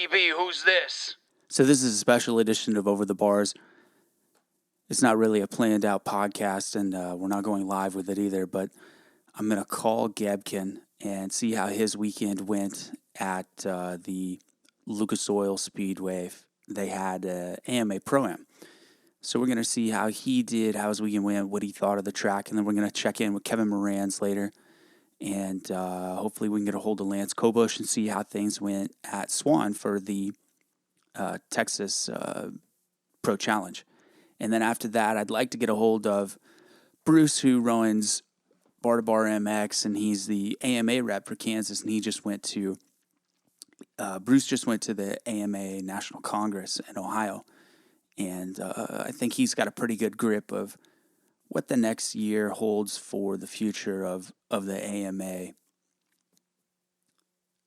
OTB, who's this? So this is a special edition of Over the Bars. It's not really a planned out podcast, and we're not going live with it either, but I'm going to call Gebken and see how his weekend went at the Lucas Oil Speedway. They had AMA Pro-Am. So we're going to see how he did, how his weekend went, what he thought of the track, and then we're going to check in with Kevin Moranz later. And hopefully we can get a hold of Lance Kobush and see how things went at Swan for the Texas Pro Challenge. And then after that, I'd like to get a hold of Bruce, who runs Bar to Bar MX, and he's the AMA rep for Kansas, and he just went to Bruce just went to the AMA National Congress in Ohio. And I think he's got a pretty good grip of what the next year holds for the future of the AMA.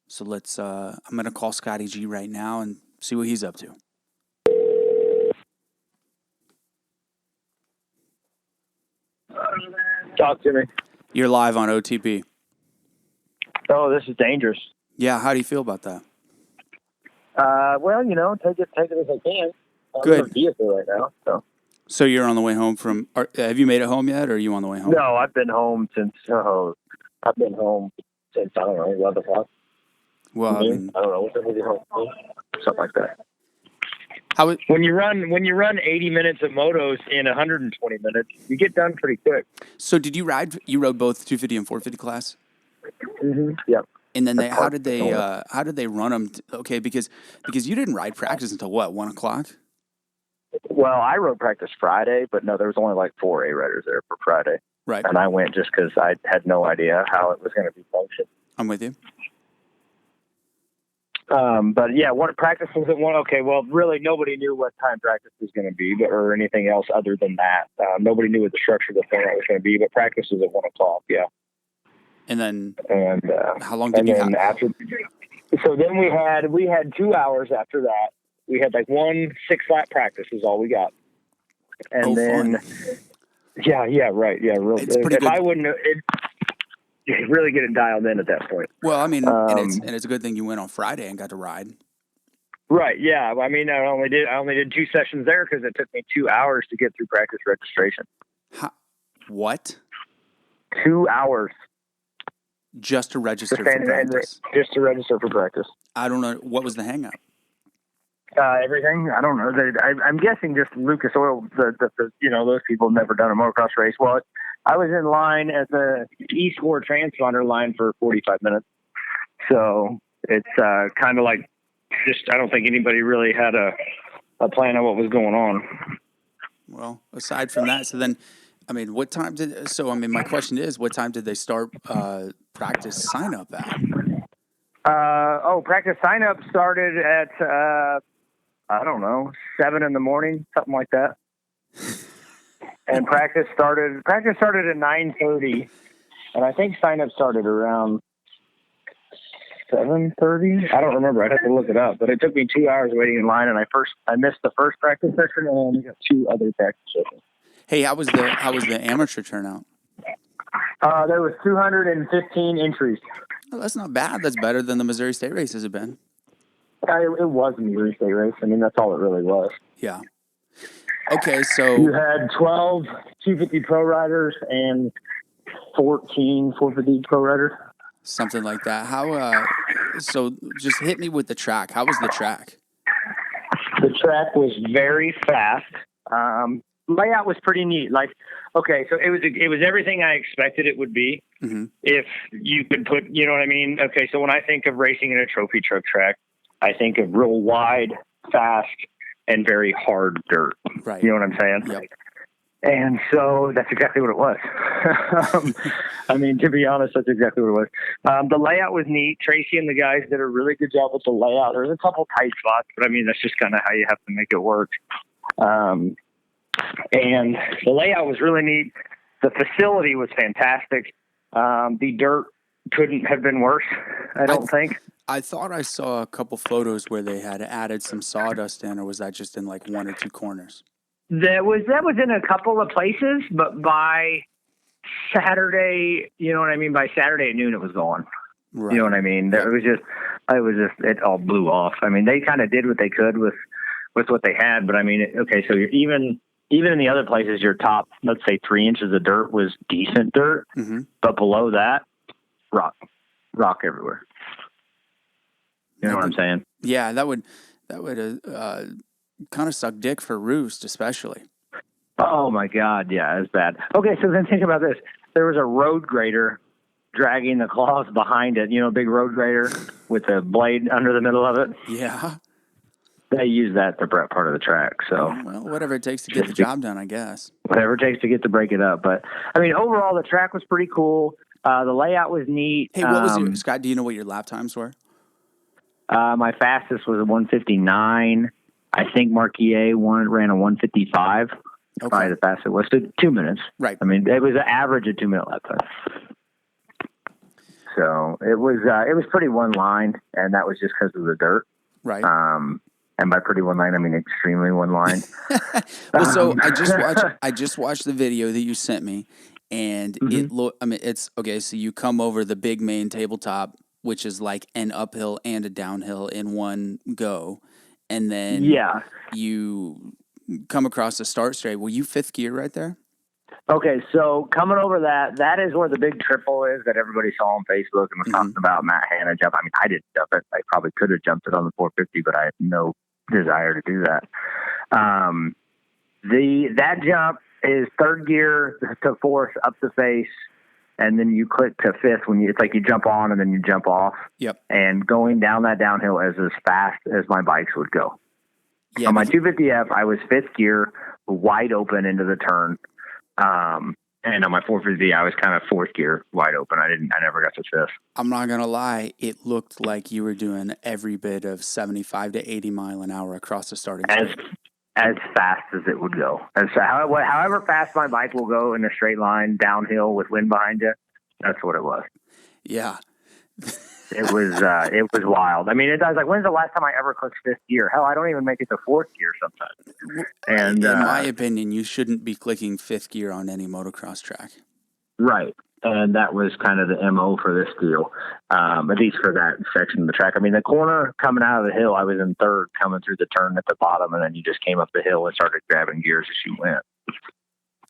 So I'm going to call Scotty G right now and see what he's up to. Talk to me. You're live on OTP. Oh, this is dangerous. Yeah, how do you feel about that? Well, take it as I can. Good. I'm in a vehicle right now, So you're on the way home from... have you made it home yet, or are you on the way home? No, I've been home since, I don't know, 11 o'clock. Well, I mean... I don't know, what was home? Something like that. How it, when you run 80 minutes of motos in 120 minutes, you get done pretty quick. So did you ride? You rode both 250 and 450 class? Mm-hmm. Yep. And then how did they run them? Okay, because you didn't ride practice until what, 1 o'clock? Well, I rode practice Friday, but no, there was only like 4 A riders there for Friday. Right. And I went just because I had no idea how it was going to be functioned. I'm with you. But yeah, one practice was at 1. Okay, well, really, nobody knew what time practice was going to be, or anything else other than that. Nobody knew what the structure of the format was going to be, but practice was at 1 o'clock. Yeah. And then, how long did you have? So then we had 2 hours after that. We had like 1 6-lap practice is all we got, and then fun. yeah, right, yeah, really. It's pretty if good. I wouldn't, really get it dialed in at that point. Well, I mean, and it's a good thing you went on Friday and got to ride. Right. Yeah. I mean, I only did 2 sessions there because it took me 2 hours to get through practice registration. What? 2 hours. Just to register for practice. Just to register for practice. I don't know. What was the hang-up? Everything. I don't know. I'm guessing just Lucas Oil. Those people have never done a motocross race. Well, I was in line at the E-Score transponder line for 45 minutes. So it's kind of like I don't think anybody really had a plan of what was going on. Well, aside from that, so then, I mean, my question is, what time did they start practice sign-up at? Practice sign-up started at, I don't know, 7 in the morning, something like that. And practice started at 9:30, and I think sign-up started around 7:30. I don't remember. I'd have to look it up. But it took me 2 hours waiting in line, and I missed the first practice session, and I only got 2 other practice sessions. Hey, how was the amateur turnout? There was 215 entries. Oh, that's not bad. That's better than the Missouri State races have been. It was a Missouri State race. I mean, that's all it really was. Yeah. Okay, so... You had 12 250 pro riders and 14 450 pro riders. Something like that. How? So just hit me with the track. How was the track? The track was very fast. Layout was pretty neat. Like, okay, so it was everything I expected it would be. Mm-hmm. If you could put, you know what I mean? Okay, so when I think of racing in a trophy truck track, I think of real wide, fast, and very hard dirt. Right. You know what I'm saying? Yep. And so that's exactly what it was. I mean, to be honest, that's exactly what it was. The layout was neat. Tracy and the guys did a really good job with the layout. There's a couple tight spots, but I mean, that's just kind of how you have to make it work. And the layout was really neat. The facility was fantastic. The dirt couldn't have been worse, I don't think. I thought I saw a couple photos where they had added some sawdust in, or was that just in like 1 or 2 corners? That was in a couple of places, but by Saturday, you know what I mean? By Saturday at noon, it was gone. Right. You know what I mean? It was just it all blew off. I mean, they kind of did what they could with what they had, but I mean, okay, so you're even in the other places, your top, let's say 3 inches of dirt was decent dirt, but below that, rock everywhere. You know what I'm saying? Yeah, that would kind of suck dick for Roost, especially. Oh my God, yeah, it's bad. Okay, so then think about this. There was a road grader dragging the cloth behind it, big road grader with a blade under the middle of it. Yeah. They use that to prep part of the track. So, well, whatever it takes to get the job done, I guess. Whatever it takes to break it up. But I mean, overall, the track was pretty cool. The layout was neat. Hey, what was your, Scott? Do you know what your lap times were? My fastest was a 1:59. I think Marquier ran a 1:55. Okay. Probably the fastest it was. So 2 minutes. Right. I mean, it was an average of 2 minute lap time. So it was pretty one line, and that was just because of the dirt. Right. And by pretty one line, I mean extremely one line. Well, so I just watched the video that you sent me, and it's okay. So you come over the big main tabletop, which is like an uphill and a downhill in one go, and then you come across the start straight. Were you fifth gear right there? Okay, so coming over that is where the big triple is that everybody saw on Facebook and was talking about Matt Hanna jump. I mean, I didn't jump it. I probably could have jumped it on the 450, but I had no desire to do that. That jump is third gear to fourth up the face, and then you click to fifth when it's like you jump on and then you jump off. Yep. And going down that downhill is as fast as my bikes would go. Yeah, on my 250F, I was fifth gear, wide open into the turn. And on my 450, I was kind of fourth gear, wide open. I never got to fifth. I'm not going to lie. It looked like you were doing every bit of 75 to 80 mile an hour across the starting straight. As fast as it would go. However fast my bike will go in a straight line downhill with wind behind you, that's what it was. Yeah. It was wild. I mean, I was like, when's the last time I ever clicked fifth gear? Hell, I don't even make it to fourth gear sometimes. And in my opinion, you shouldn't be clicking fifth gear on any motocross track. Right. And that was kind of the MO for this deal, at least for that section of the track. I mean, the corner coming out of the hill, I was in third coming through the turn at the bottom, and then you just came up the hill and started grabbing gears as you went.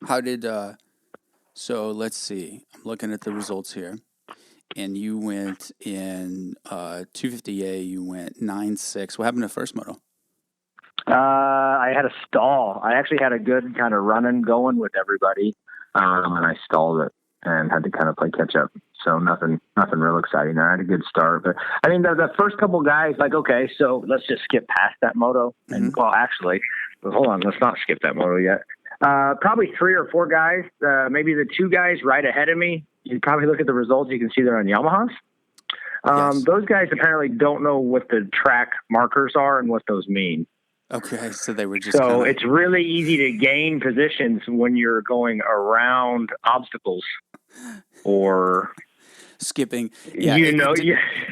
How did, so let's see. I'm looking at the results here. And you went in 250A, you went 9.6. What happened to first moto? I had a stall. I actually had a good kind of running going with everybody, and I stalled it and had to kind of play catch up. So nothing real exciting there. I had a good start, but I mean the first couple guys, like, okay, so let's just skip past that moto. And well, actually, hold on, let's not skip that moto yet. Probably 3 or 4 guys, maybe the 2 guys right ahead of me. You probably look at the results. You can see they're on Yamahas. Yes. Those guys apparently don't know what the track markers are and what those mean. Okay, so they were just it's really easy to gain positions when you're going around obstacles or skipping. Yeah,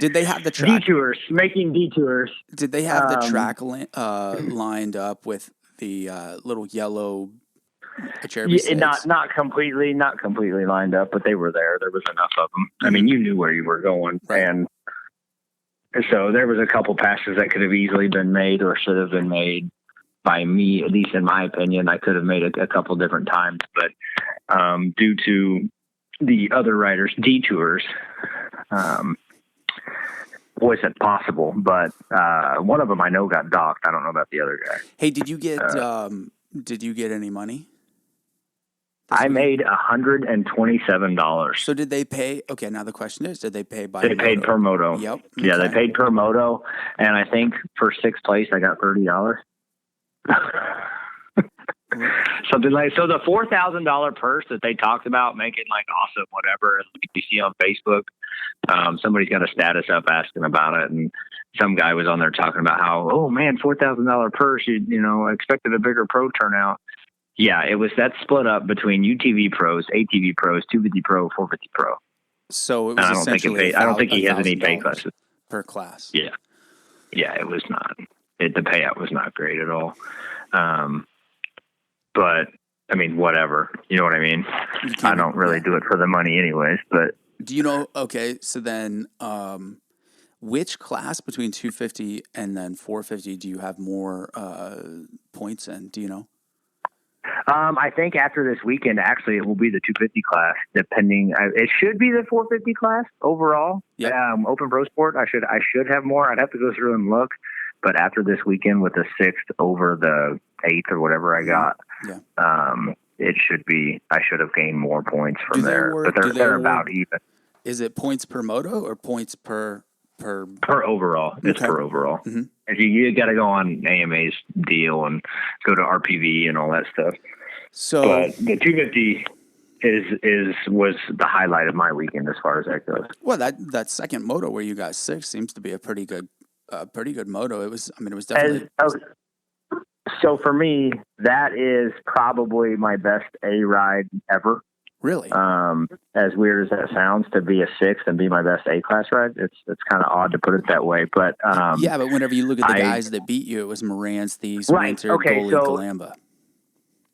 did they have the track making detours? Did they have the track lined up with the little yellow? Not completely lined up, but they were there. There was enough of them. I mean, you knew where you were going, right. And so there was a couple passes that could have easily been made or should have been made by me, at least in my opinion. I could have made a couple different times, but due to the other riders' detours, wasn't possible. But one of them I know got docked. I don't know about the other guy. Hey, did you get any money? I made $127. So did they pay? Okay, now the question is, did they pay by They paid per moto. Yep. Yeah, they paid per moto. And I think for 6th place, I got $30. Something like, so the $4,000 purse that they talked about making like awesome, whatever, like you see on Facebook, somebody's got a status up asking about it. And some guy was on there talking about how, oh man, $4,000 purse, you expected a bigger pro turnout. Yeah, that split up between UTV pros, ATV pros, 250 pro, 450 pro. So it was essentially I don't think he has any pay classes per class. Yeah, it was not. The payout was not great at all. But I mean, whatever. You know what I mean? I don't really do it for the money, anyways. But do you know? Okay, so then, Which class between 250 and then 450 do you have more points in? Do you know? I think after this weekend, actually, it will be the 250 class. Depending, it should be the 450 class overall. Yep. Open Pro Sport. I should have more. I'd have to go through and look. But after this weekend, with the 6th over the 8th or whatever I got, it should be. I should have gained more points from there. But they're about even. Is it points per moto or points per overall? It's per overall. Mm-hmm. If you got to go on AMA's deal and go to RPV and all that stuff. So, but the 250 was the highlight of my weekend as far as that goes. Well, that second moto where you got 6th seems to be a pretty good moto. It was definitely. So for me, that is probably my best A ride ever. Really? As weird as that sounds, to be a 6th and be my best A class ride, it's kind of odd to put it that way. But but whenever you look at the guys that beat you, it was Moranz, Thies, Winter, Goalie, Galamba.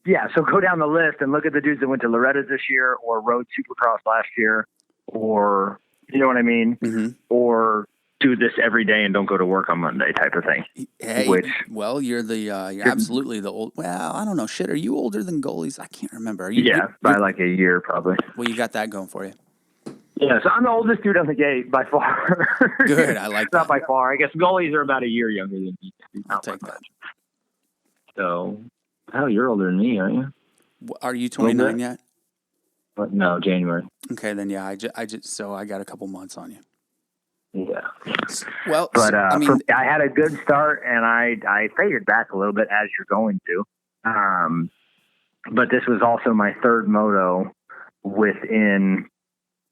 Yeah, so go down the list and look at the dudes that went to Loretta's this year or rode Supercross last year, or you know what I mean, or do this every day and don't go to work on Monday type of thing. Hey, you're absolutely the old. Well, I don't know. Shit, are you older than goalies? I can't remember. Are you? Yeah, by like a year probably. Well, you got that going for you. Yeah, so I'm the oldest dude on the gate by far. Good, I like that. Not by far. I guess goalies are about a year younger than me. I'll take that. So, you're older than me, aren't you? Are you 29 yet? But no, January. Okay, then I got a couple months on you. Yeah. Well, but I had a good start, and I faded back a little bit as you're going to. But this was also my 3rd moto within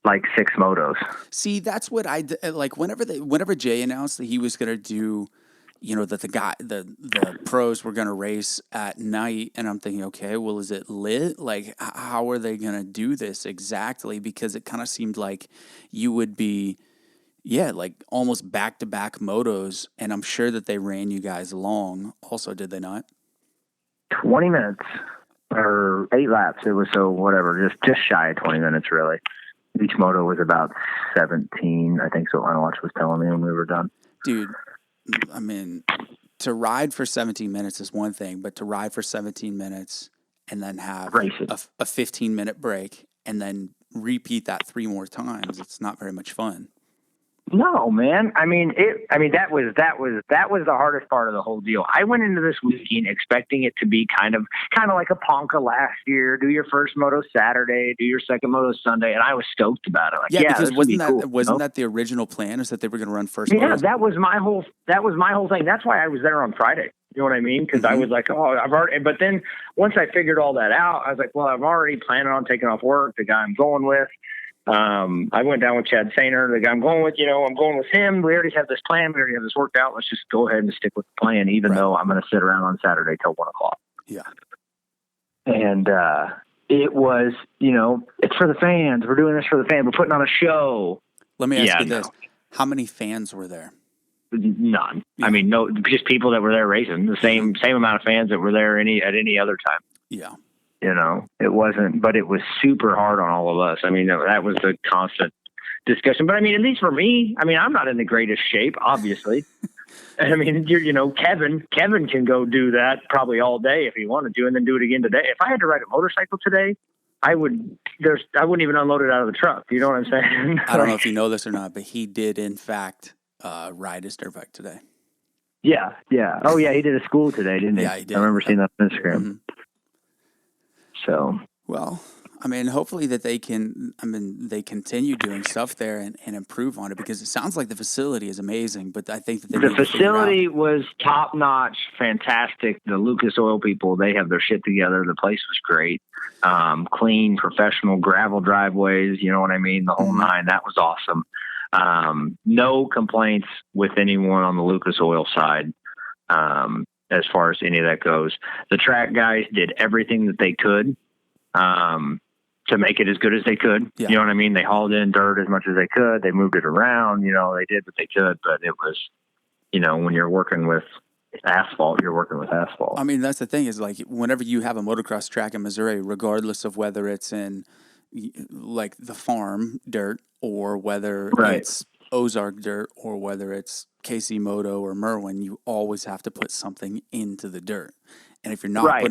like 6 motos. See, that's what I like. Whenever Jay announced that he was going to do, that the pros were going to race at night, and I'm thinking, okay, well, is it lit? Like, how are they going to do this exactly? Because it kind of seemed like you would be. Yeah, like almost back-to-back motos, and I'm sure that they ran you guys long. Also, did they not? 20 minutes or 8 laps. It was just shy of 20 minutes, really. Each moto was about 17, I think, so Watch was telling me when we were done. Dude, I mean, to ride for 17 minutes is one thing, but to ride for 17 minutes and then have a 15-minute break and then repeat that 3 more times, it's not very much fun. No, man. I mean, that was the hardest part of the whole deal. I went into this weekend expecting it to be kind of like a Ponca last year. Do your first moto Saturday, do your second moto Sunday, and I was stoked about it. Like, because wasn't that the original plan? Is that they were going to run first? Yeah, that was my whole thing. That's why I was there on Friday. You know what I mean? Because I was like, I've already. But then once I figured all that out, I was like, well, I'm already planning on taking off work. The guy I'm going with. I went down with Chad Sainer, the guy I'm going with, I'm going with him. We already have this plan. We already have this worked out. Let's just go ahead and stick with the plan, even though I'm going to sit around on Saturday till 1 o'clock. Yeah. And, it was, it's for the fans. We're doing this for the fans. We're putting on a show. Let me ask you this. How many fans were there? None. Yeah. I mean, no, just people that were there racing. The same amount of fans that were there at any other time. Yeah. It wasn't, but it was super hard on all of us. I mean, that was the constant discussion. But I mean, at least for me, I mean, I'm not in the greatest shape, obviously. I mean, Kevin can go do that probably all day if he wanted to, and then do it again today. If I had to ride a motorcycle today, I wouldn't even unload it out of the truck. You know what I'm saying? I don't know if you know this or not, but he did in fact ride his dirt bike today. Yeah. Oh yeah, he did a school today, didn't he? Yeah, he did. I remember seeing that on Instagram. Mm-hmm. So, well, I mean, hopefully that they continue doing stuff there and improve on it, because it sounds like the facility is amazing, but I think that the facility was top notch, fantastic. The Lucas Oil people, they have their shit together. The place was great. Clean, professional gravel driveways. You know what I mean? The whole nine. That was awesome. No complaints with anyone on the Lucas Oil side. As far as any of that goes, the track guys did everything that they could to make it as good as they could. Yeah. You know what I mean? They hauled in dirt as much as they could. They moved it around. They did what they could, but it was, when you're working with asphalt, you're working with asphalt. I mean, that's the thing is, like, whenever you have a motocross track in Missouri, regardless of whether it's in like the farm dirt or whether it's Ozark dirt or whether it's KC Moto or Merwin, you always have to put something into the dirt. And if you're not right,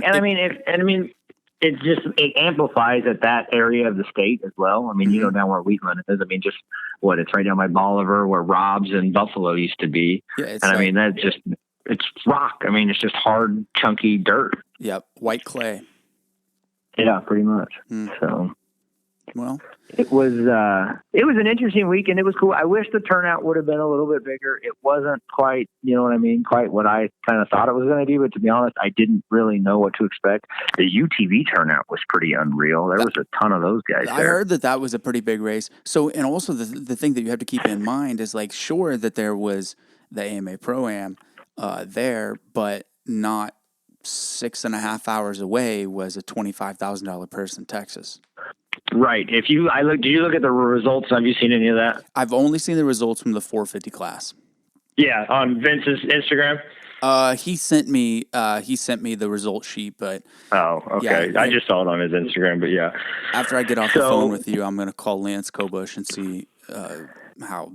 it amplifies at that area of the state as well. I mean, you know, down where Wheatland is. I mean, it's right down by Bolivar where Robs and Buffalo used to be. Yeah, and I mean, it's rock. I mean, it's just hard, chunky dirt. Yep, white clay. Yeah, pretty much. So, well, it was an interesting weekend. It was cool. I wish the turnout would have been a little bit bigger. It wasn't quite, you know what I mean, quite what I kind of thought it was going to be. But to be honest, I didn't really know what to expect. The UTV turnout was pretty unreal. There was a ton of those guys there. I heard that was a pretty big race. So, and also the thing that you have to keep in mind is, like, sure that there was the AMA Pro-Am there, but not 6.5 hours away was a $25,000 purse in Texas. Right. Do you look at the results? Have you seen any of that? I've only seen the results from the 450 class. Yeah, on Vince's Instagram. He sent me the result sheet, but oh, okay. Yeah, I just saw it on his Instagram, but yeah. After I get off the phone with you, I'm going to call Lance Kobush and see how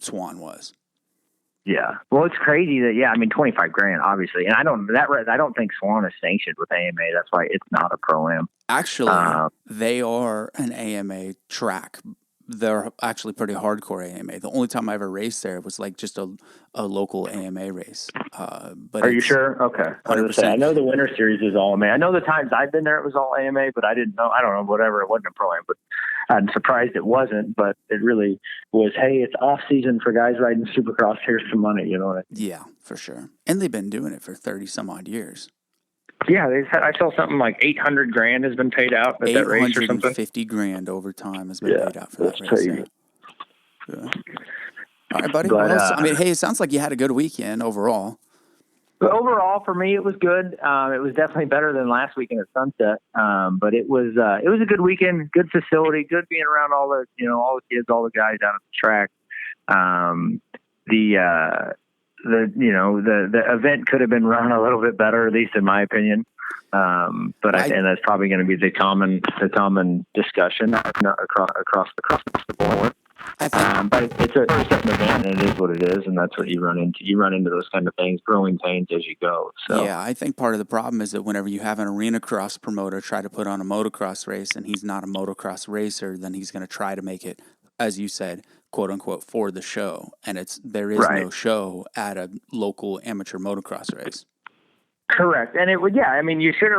Swan was. Yeah. Well, it's crazy that, I mean, $25,000, obviously. And I don't think Swan is sanctioned with AMA. That's why it's not a Pro-Am. Actually, they are an AMA track. They're actually pretty hardcore AMA. The only time I ever raced there was like just a local AMA race. But are you sure? Okay. I know the Winter Series is all AMA. I know the times I've been there it was all AMA, but I didn't know. I don't know, whatever. It wasn't a Pro-Am, but I'm surprised it wasn't. But it really was, hey, it's off season for guys riding Supercross. Here's some money, you know what I mean? Yeah, for sure. And they've been doing it for 30 some odd years. Yeah, I saw something like $800,000 has been paid out at that race or something. $850,000 over time has been paid out for that race. Yeah. All right, buddy. But, I mean, hey, it sounds like you had a good weekend overall. But overall, for me, it was good. It was definitely better than last weekend at Sunset. But it was a good weekend, good facility, good being around all the kids, all the guys out at the track. The event could have been run a little bit better, at least in my opinion. And that's probably going to be the common discussion across the board. But it's an event, and it is what it is, and that's what you run into. You run into those kind of things, growing pains as you go. So yeah, I think part of the problem is that whenever you have an arena cross promoter try to put on a motocross race, and he's not a motocross racer, then he's going to try to make it, as you said, quote unquote, for the show, and there is no show at a local amateur motocross race. Correct, and you should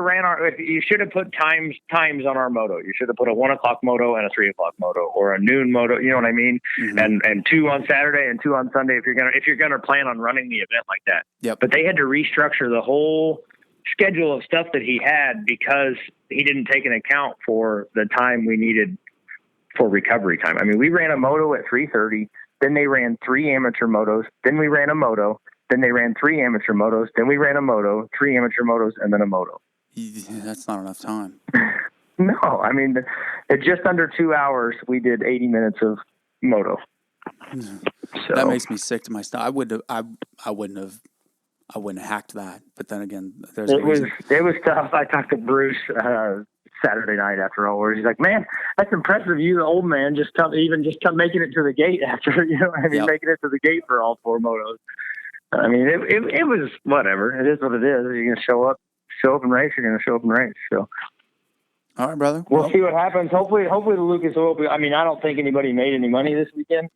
have put times on our moto. You should have put a 1:00 moto and a 3:00 moto, or a noon moto. You know what I mean? Mm-hmm. And 2 on Saturday and 2 on Sunday if you're gonna plan on running the event like that. Yep. But they had to restructure the whole schedule of stuff that he had because he didn't take an account for the time we needed for recovery time. I mean, we ran a moto at 3:30. Then they ran 3 amateur motos. Then we ran a moto. Then they ran 3 amateur motos. Then we ran a moto, 3 amateur motos, and then a moto. Yeah, that's not enough time. No, I mean, at just under 2 hours, we did 80 minutes of moto. So, that makes me sick to my stomach. I wouldn't have hacked that. But then again, it was tough. I talked to Bruce Saturday night after all, where he's like, "Man, that's impressive. You, the old man, just come making it to the gate after making it to the gate for all 4 motos." I mean, it was whatever. It is what it is. You're gonna show up and race. You're gonna show up and race. So, all right, brother. We'll see what happens. Hopefully the Lucas Oil. I mean, I don't think anybody made any money this weekend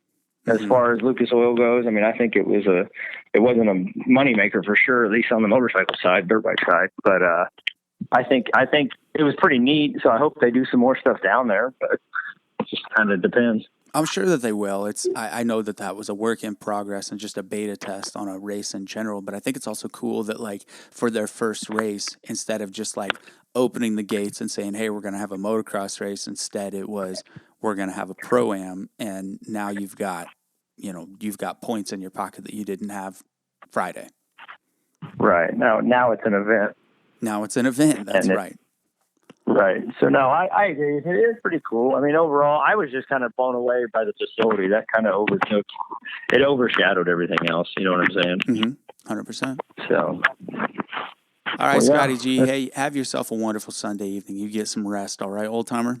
as far as Lucas Oil goes. I mean, I think it wasn't a money maker for sure, at least on the motorcycle side, dirt bike side. But I think it was pretty neat. So I hope they do some more stuff down there. But it just kind of depends. I'm sure that they will. I know that was a work in progress and just a beta test on a race in general, but I think it's also cool that, like, for their first race, instead of just like opening the gates and saying, "Hey, we're going to have a motocross race," instead it was, "We're going to have a Pro-Am," and now you've got points in your pocket that you didn't have Friday. Right. Now it's an event. Now it's an event. That's right. Right. So, no, I agree. It is pretty cool. I mean, overall, I was just kind of blown away by the facility. That kind of overshadowed everything else. You know what I'm saying? Mm-hmm. 100%. So. All right, Scotty G. Hey, have yourself a wonderful Sunday evening. You get some rest, all right, old timer?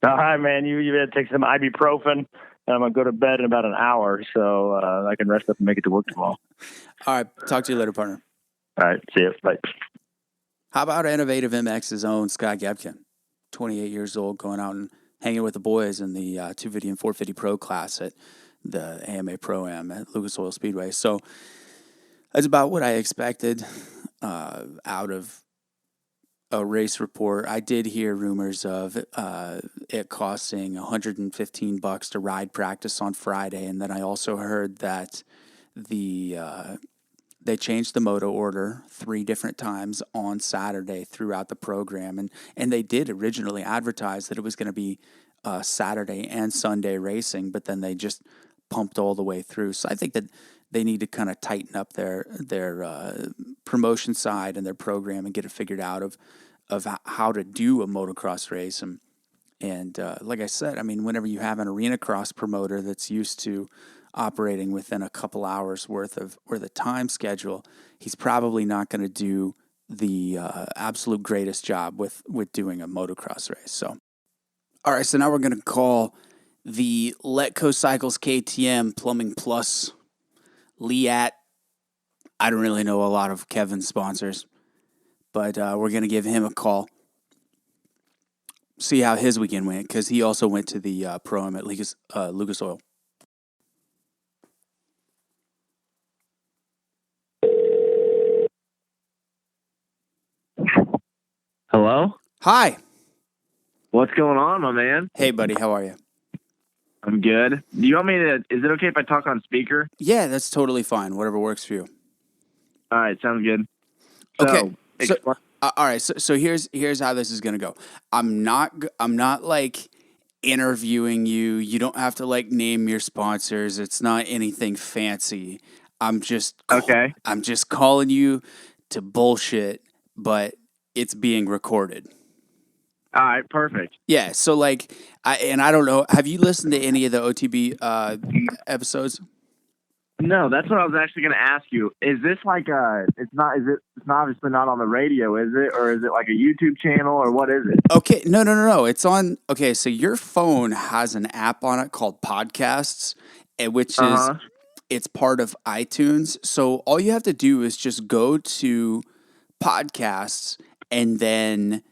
All right, man. You better take some ibuprofen, and I'm going to go to bed in about an hour so I can rest up and make it to work tomorrow. All right. Talk to you later, partner. All right. See you. Bye. How about Innovative MX's own Scott Gebken, 28 years old, going out and hanging with the boys in the 250 and 450 Pro class at the AMA Pro-Am at Lucas Oil Speedway. So that's about what I expected out of a race report. I did hear rumors of it costing $115 to ride practice on Friday, and then I also heard that they changed the moto order 3 different times on Saturday throughout the program, and they did originally advertise that it was going to be Saturday and Sunday racing, but then they just pumped all the way through. So I think that they need to kind of tighten up their promotion side and their program and get it figured out of how to do a motocross race. And like I said, I mean, whenever you have an arena cross promoter that's used to operating within a couple hours worth of or the time schedule, he's probably not going to do the absolute greatest job with doing a motocross race. So, all right, so now we're going to call the Letko Cycles KTM Plumbing Plus Liat. I don't really know a lot of Kevin's sponsors, but we're going to give him a call. See how his weekend went, because he also went to the Pro-Am at Lucas Oil. Hello? Hi. What's going on, my man? Hey, buddy. How are you? I'm good. Do you want me to... Is it okay if I talk on speaker? Yeah, that's totally fine. Whatever works for you. All right, sounds good. So, Okay. All right. So here's how this is gonna go. I'm not like interviewing you. You don't have to like name your sponsors. It's not anything fancy. I'm just calling you to bullshit, but it's being recorded. All right, perfect. Yeah. So like, I don't know. Have you listened to any of the OTB episodes? No, that's what I was actually going to ask you. Is this like it's not obviously not on the radio, is it? Or is it like a YouTube channel, or what is it? Okay, no. It's on, okay, so your phone has an app on it called Podcasts, which is, it's part of iTunes. So all you have to do is just go to Podcasts and then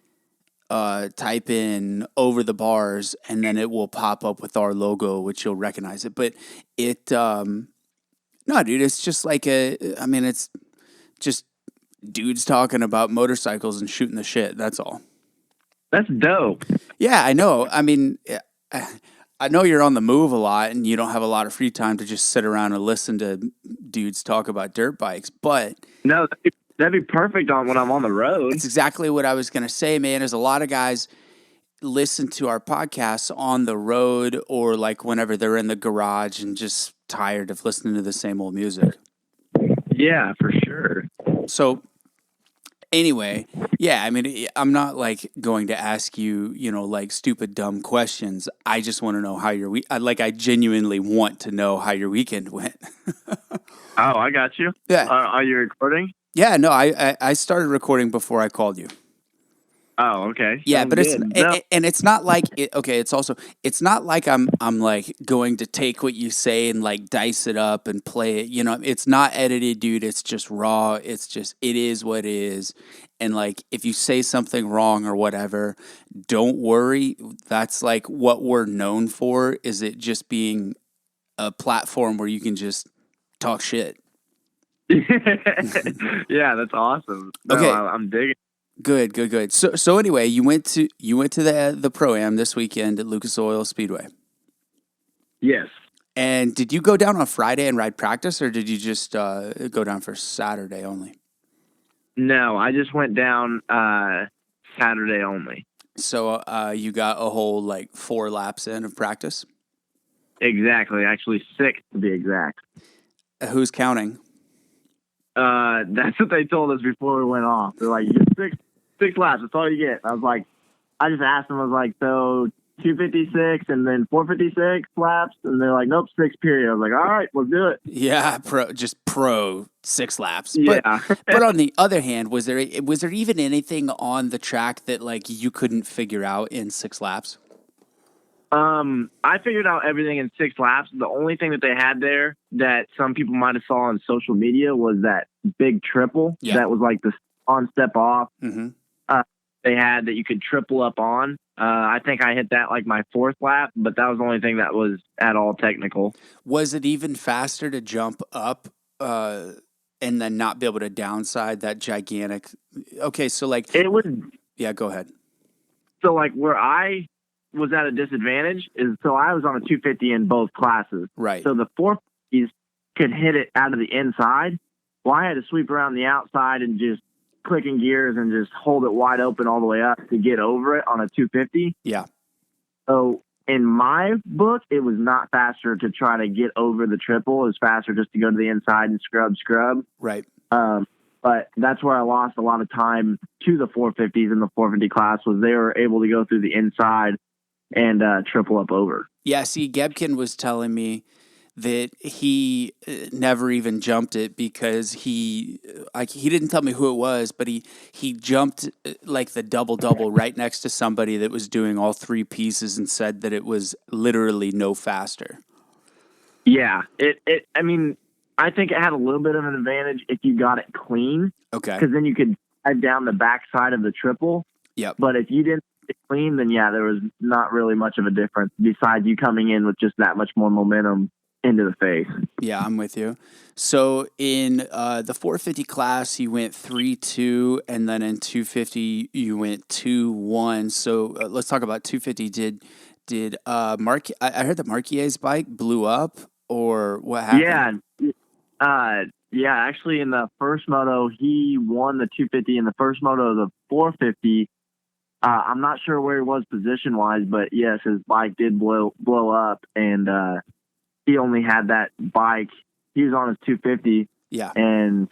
type in Over the Bars, and then it will pop up with our logo, which you'll recognize it. But it, no, dude, it's just like it's just dudes talking about motorcycles and shooting the shit. That's all. That's dope. Yeah, I know. I mean, I know you're on the move a lot and you don't have a lot of free time to just sit around and listen to dudes talk about dirt bikes, but... No, that'd be perfect on when I'm on the road. That's exactly what I was going to say, man. There's a lot of guys listen to our podcasts on the road or like whenever they're in the garage and just tired of listening to the same old music. Yeah, for sure. So anyway, yeah, I mean, I'm not like going to ask you, like stupid, dumb questions. I just want to know how your I genuinely want to know how your weekend went. Oh, I got you. Yeah. Are you recording? Yeah, no, I started recording before I called you. Oh, okay. Yeah, but good. it's not like it's not like I'm like going to take what you say and like dice it up and play it. It's not edited, dude. It's just raw. It is what it is. And like if you say something wrong or whatever, don't worry. That's like what we're known for, is it just being a platform where you can just talk shit. Yeah, that's awesome. No, okay. I'm digging. Good. So anyway, you went to the Pro-Am this weekend at Lucas Oil Speedway. Yes. And did you go down on Friday and ride practice, or did you just go down for Saturday only? No, I just went down Saturday only. So you got a whole like 4 laps in of practice? Exactly. Actually 6 to be exact. Who's counting? That's what they told us before we went off. They're like, you get six laps. That's all you get. I was like, I just asked them. I was like, so 256 and then 456 laps, and they're like, nope, 6 period. I was like, all right, we'll do it. Yeah, pro 6 laps. Yeah. But on the other hand, was there even anything on the track that like you couldn't figure out in 6 laps? I figured out everything in 6 laps. The only thing that they had there that some people might have saw on social media was that big triple that was like the on step off. Mm-hmm. They had that you could triple up on. I think I hit that like my 4th lap, but that was the only thing that was at all technical. Was it even faster to jump up and then not be able to downside that gigantic? Okay, so like it was. Yeah, go ahead. So like where I was at a disadvantage is so I was on a 250 in both classes. Right. So the 450s could hit it out of the inside. Well, I had to sweep around the outside and just clicking gears and just hold it wide open all the way up to get over it on a 250. Yeah. So in my book, it was not faster to try to get over the triple. It was faster just to go to the inside and scrub. Right. But that's where I lost a lot of time to the 450s in the 450 class was they were able to go through the inside and triple up over. Yeah, see, Gebken was telling me that he never even jumped it because he didn't tell me who it was, but he jumped like the double right next to somebody that was doing all 3 pieces and said that it was literally no faster. Yeah, I mean, I think it had a little bit of an advantage if you got it clean. Okay. Because then you could head down the backside of the triple. Yep. But if you didn't get it clean, then yeah, there was not really much of a difference besides you coming in with just that much more momentum into the face. Yeah, I'm with you. So in the 450 class, you went 3-2, and then in 250, you went 2-1. So let's talk about 250. Did I heard that Marquier's bike blew up, or what happened? Yeah, actually in the first moto, he won the 250. In the first moto, the 450, I'm not sure where he was position-wise, but yes, his bike did blow up, and he only had that bike. He was on his 250, and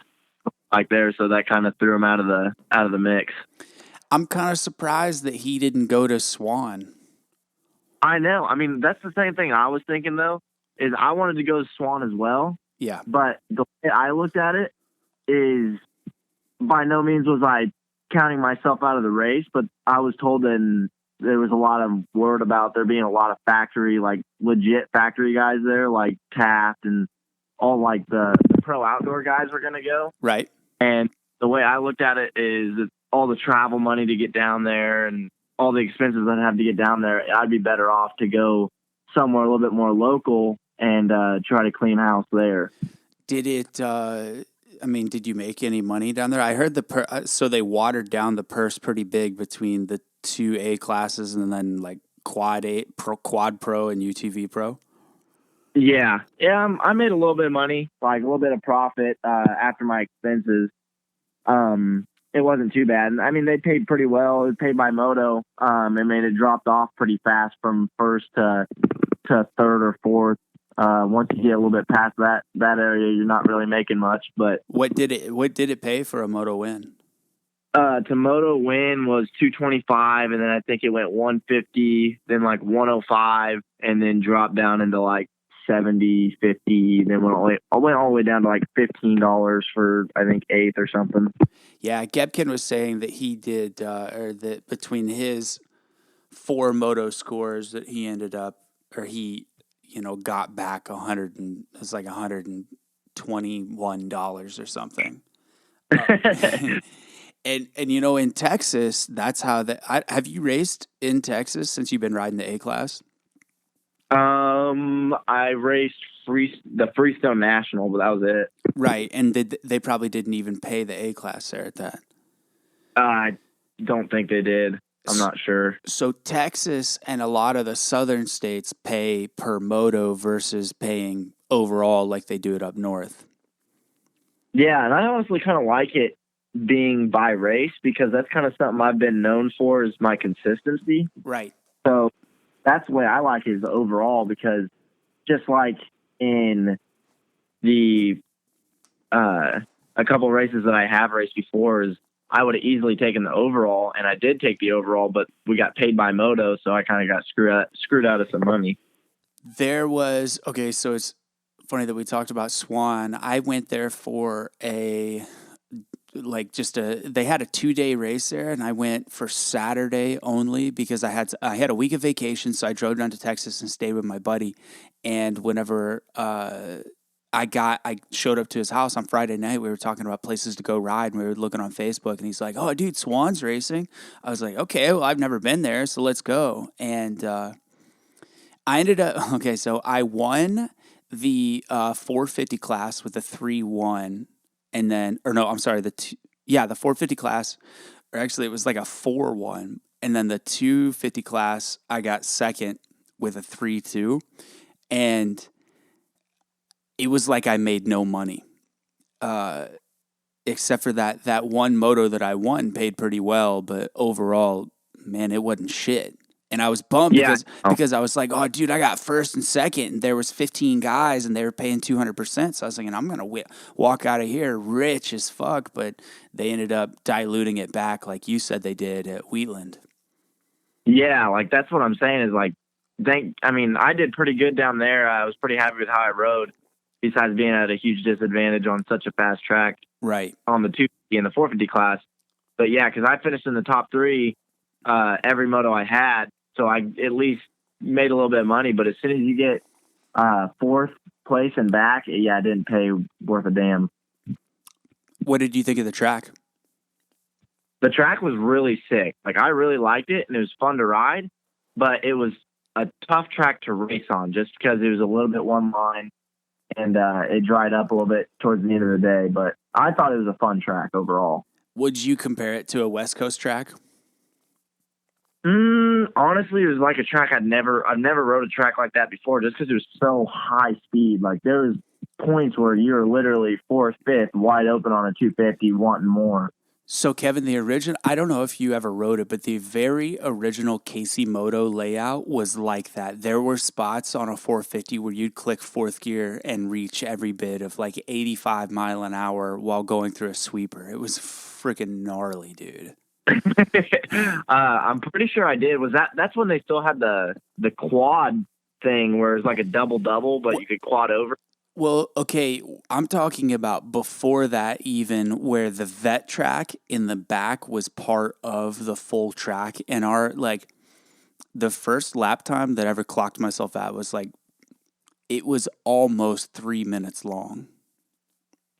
like there, so that kind of threw him out of the mix. I'm kind of surprised that he didn't go to Swan. I know. I mean, that's the same thing I was thinking though. Is I wanted to go to Swan as well. Yeah. But the way I looked at it is by no means was I counting myself out of the race, but I was told that there was a lot of word about there being a lot of factory, like legit factory guys there, like Taft and all like the pro outdoor guys were going to go. Right. And the way I looked at it is that all the travel money to get down there and all the expenses I'd have to get down there, I'd be better off to go somewhere a little bit more local and try to clean house there. Did it, did you make any money down there? I heard so they watered down the purse pretty big between the 2 A classes and then like Quad Pro and UTV Pro. Yeah. I made a little bit of money, like a little bit of profit after my expenses. It wasn't too bad. I mean, they paid pretty well. It paid by moto. It dropped off pretty fast from first to 3rd or 4th. Once you get a little bit past that area, you're not really making much. But what did it pay for a moto win? To moto win was $225, and then I think it went $150, then like $105, and then dropped down into like $70, $50. Then went all the way down to like $15 for I think 8th or something. Yeah, Gebken was saying that he did, or that between his 4 moto scores that he ended up, or he, got back $121 or something. And in Texas, that's how have you raced in Texas since you've been riding the A class? I raced the Freestone National, but that was it. Right, and they probably didn't even pay the A class there at that. I don't think they did. I'm not sure. So Texas and a lot of the southern states pay per moto versus paying overall like they do it up north. Yeah, and I honestly kind of like it being by race because that's kind of something I've been known for is my consistency. Right. So that's the way I like it is overall because just like in the a couple races that I have raced before is I would have easily taken the overall, and I did take the overall, but we got paid by moto, so I kind of got screwed out of some money. So it's funny that we talked about Swan. I went there for a like they had a 2-day race there, and I went for Saturday only because I had a week of vacation, so I drove down to Texas and stayed with my buddy. And whenever I showed up to his house on Friday night, we were talking about places to go ride, and we were looking on Facebook, and he's like, "Oh, dude, Swan's racing." I was like, "Okay, well, I've never been there, so let's go." And I ended up so I won the 450 class with a 3-1. And then, or no, I'm sorry, the 450 class, or actually it was like a 4-1. And then the 250 class, I got second with a 3-2. And it was like I made no money. Except for that one moto that I won paid pretty well, but overall, man, it wasn't shit. And I was bummed because I was like, oh, dude, I got first and second, and there was 15 guys, and they were paying 200%. So I was thinking, I'm going to walk out of here rich as fuck. But they ended up diluting it back like you said they did at Wheatland. Yeah, like that's what I'm saying is like, I did pretty good down there. I was pretty happy with how I rode, besides being at a huge disadvantage on such a fast track. Right. On the 250 and the 450 class. But yeah, because I finished in the top 3 every moto I had. So I at least made a little bit of money, but as soon as you get 4th place and back, yeah, it didn't pay worth a damn. What did you think of the track? The track was really sick. Like, I really liked it, and it was fun to ride, but it was a tough track to race on just because it was a little bit one line, and it dried up a little bit towards the end of the day. But I thought it was a fun track overall. Would you compare it to a West Coast track? Honestly, it was like a track I've never rode a track like that before, just because it was so high speed. Like, there was points where you're literally 4th, 5th, wide open on a 250, wanting more. So, Kevin, I don't know if you ever rode it, but the very original Casey Moto layout was like that. There were spots on a 450 where you'd click 4th gear and reach every bit of like 85 mile an hour while going through a sweeper. It was freaking gnarly, dude. I'm pretty sure I did. That's when they still had the quad thing where it's like a double, but you could quad over? Well, okay, I'm talking about before that even, where the vet track in the back was part of the full track. And the first lap time that I ever clocked myself at was it was almost 3 minutes long.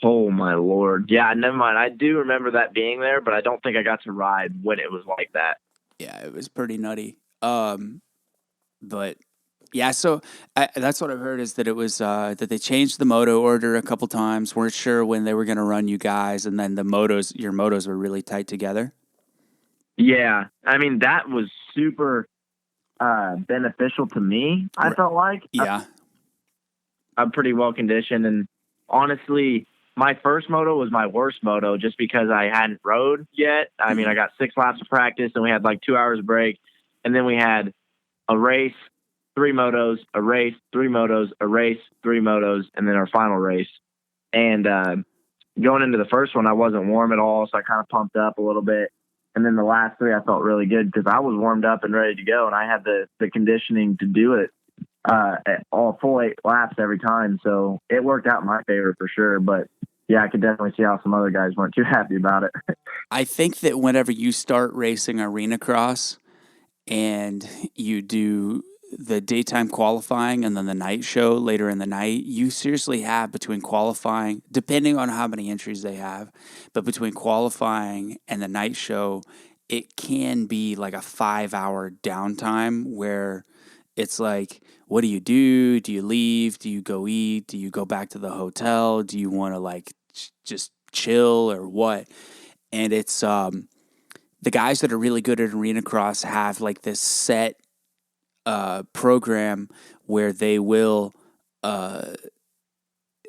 Oh, my Lord. Yeah, never mind. I do remember that being there, but I don't think I got to ride when it was like that. Yeah, it was pretty nutty. But, yeah, so that's what I've heard is that it was that they changed the moto order a couple times, weren't sure when they were going to run you guys, and then your motos were really tight together. Yeah, I mean, that was super beneficial to me, I felt like. Yeah. I'm pretty well conditioned, and honestly, my first moto was my worst moto just because I hadn't rode yet. I mean, I got 6 laps of practice, and we had like 2 hours break, and then we had a race, 3 motos, a race, 3 motos, a race, 3 motos, and then our final race. And going into the first one, I wasn't warm at all, so I kind of pumped up a little bit. And then the last 3, I felt really good because I was warmed up and ready to go, and I had the conditioning to do it at all full 8 laps every time. So it worked out in my favor for sure. But yeah, I could definitely see how some other guys weren't too happy about it. I think that whenever you start racing arena cross and you do the daytime qualifying and then the night show later in the night, you seriously have between qualifying, depending on how many entries they have, but between qualifying and the night show, it can be like a 5-hour downtime where it's like, what do you do? Do you leave? Do you go eat? Do you go back to the hotel? Do you want to just chill or what? And it's the guys that are really good at arena cross have like this set program where they'll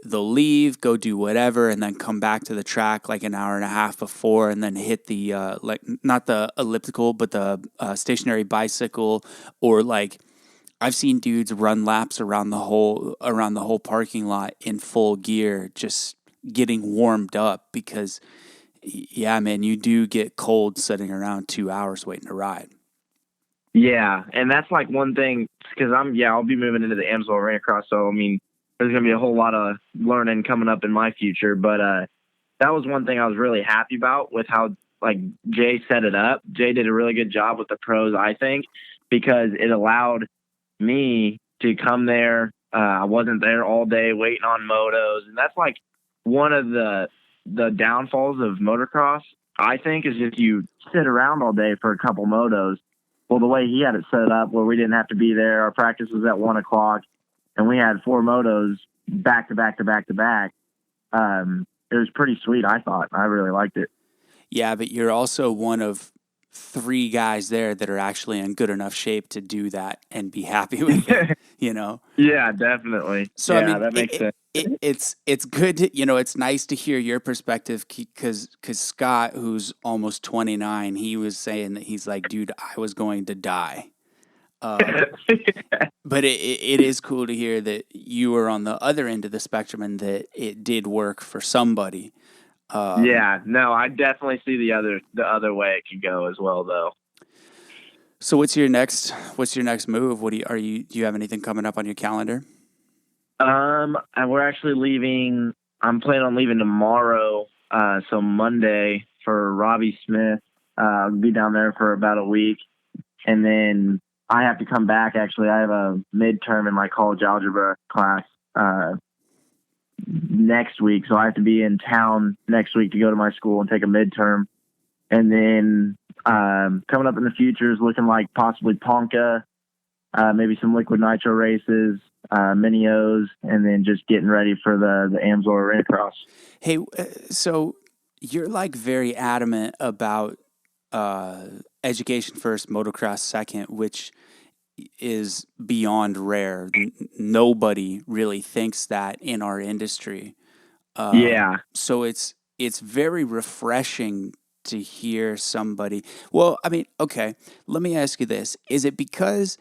leave, go do whatever, and then come back to the track like an hour and a half before, and then hit the not the elliptical, but the stationary bicycle, or I've seen dudes run laps around the whole parking lot in full gear, just getting warmed up because, yeah, man, you do get cold sitting around 2 hours waiting to ride. Yeah, and that's like one thing because I'll be moving into the Amsoil Arena Cross, so I mean, there's gonna be a whole lot of learning coming up in my future. But that was one thing I was really happy about with how like Jay set it up. Jay did a really good job with the pros, I think, because it allowed me to come there. I wasn't there all day waiting on motos, and that's like one of the downfalls of motocross, I think, is if you sit around all day for a couple motos. Well, the way he had it set up, where we didn't have to be there, our practice was at 1:00, and we had 4 motos back to back to back to back. It was pretty sweet, I thought. I really liked it. Yeah, but you're also one of 3 guys there that are actually in good enough shape to do that and be happy with it, you know? Yeah, definitely. So, yeah, I mean, that makes sense. It's good to, you know, it's nice to hear your perspective because Scott, who's almost 29, he was saying that he's like, dude, I was going to die. But it is cool to hear that you were on the other end of the spectrum and that it did work for somebody. Yeah, no, I definitely see the other way it could go as well, though. So what's your next move? Do you have anything coming up on your calendar? And we're actually leaving. I'm planning on leaving tomorrow. So Monday for Robbie Smith. I'll be down there for about a week, and then I have to come back. Actually, I have a midterm in my college algebra class next week, so I have to be in town next week to go to my school and take a midterm. And then coming up in the future is looking like possibly Ponca, maybe some liquid nitro races, mini-O's, and then just getting ready for the Amsoil Arena Cross. Hey, so you're like very adamant about education first, motocross second, which is beyond rare. Nobody really thinks that in our industry. Yeah. So it's very refreshing to hear somebody. Well, I mean, okay, let me ask you this. Is it because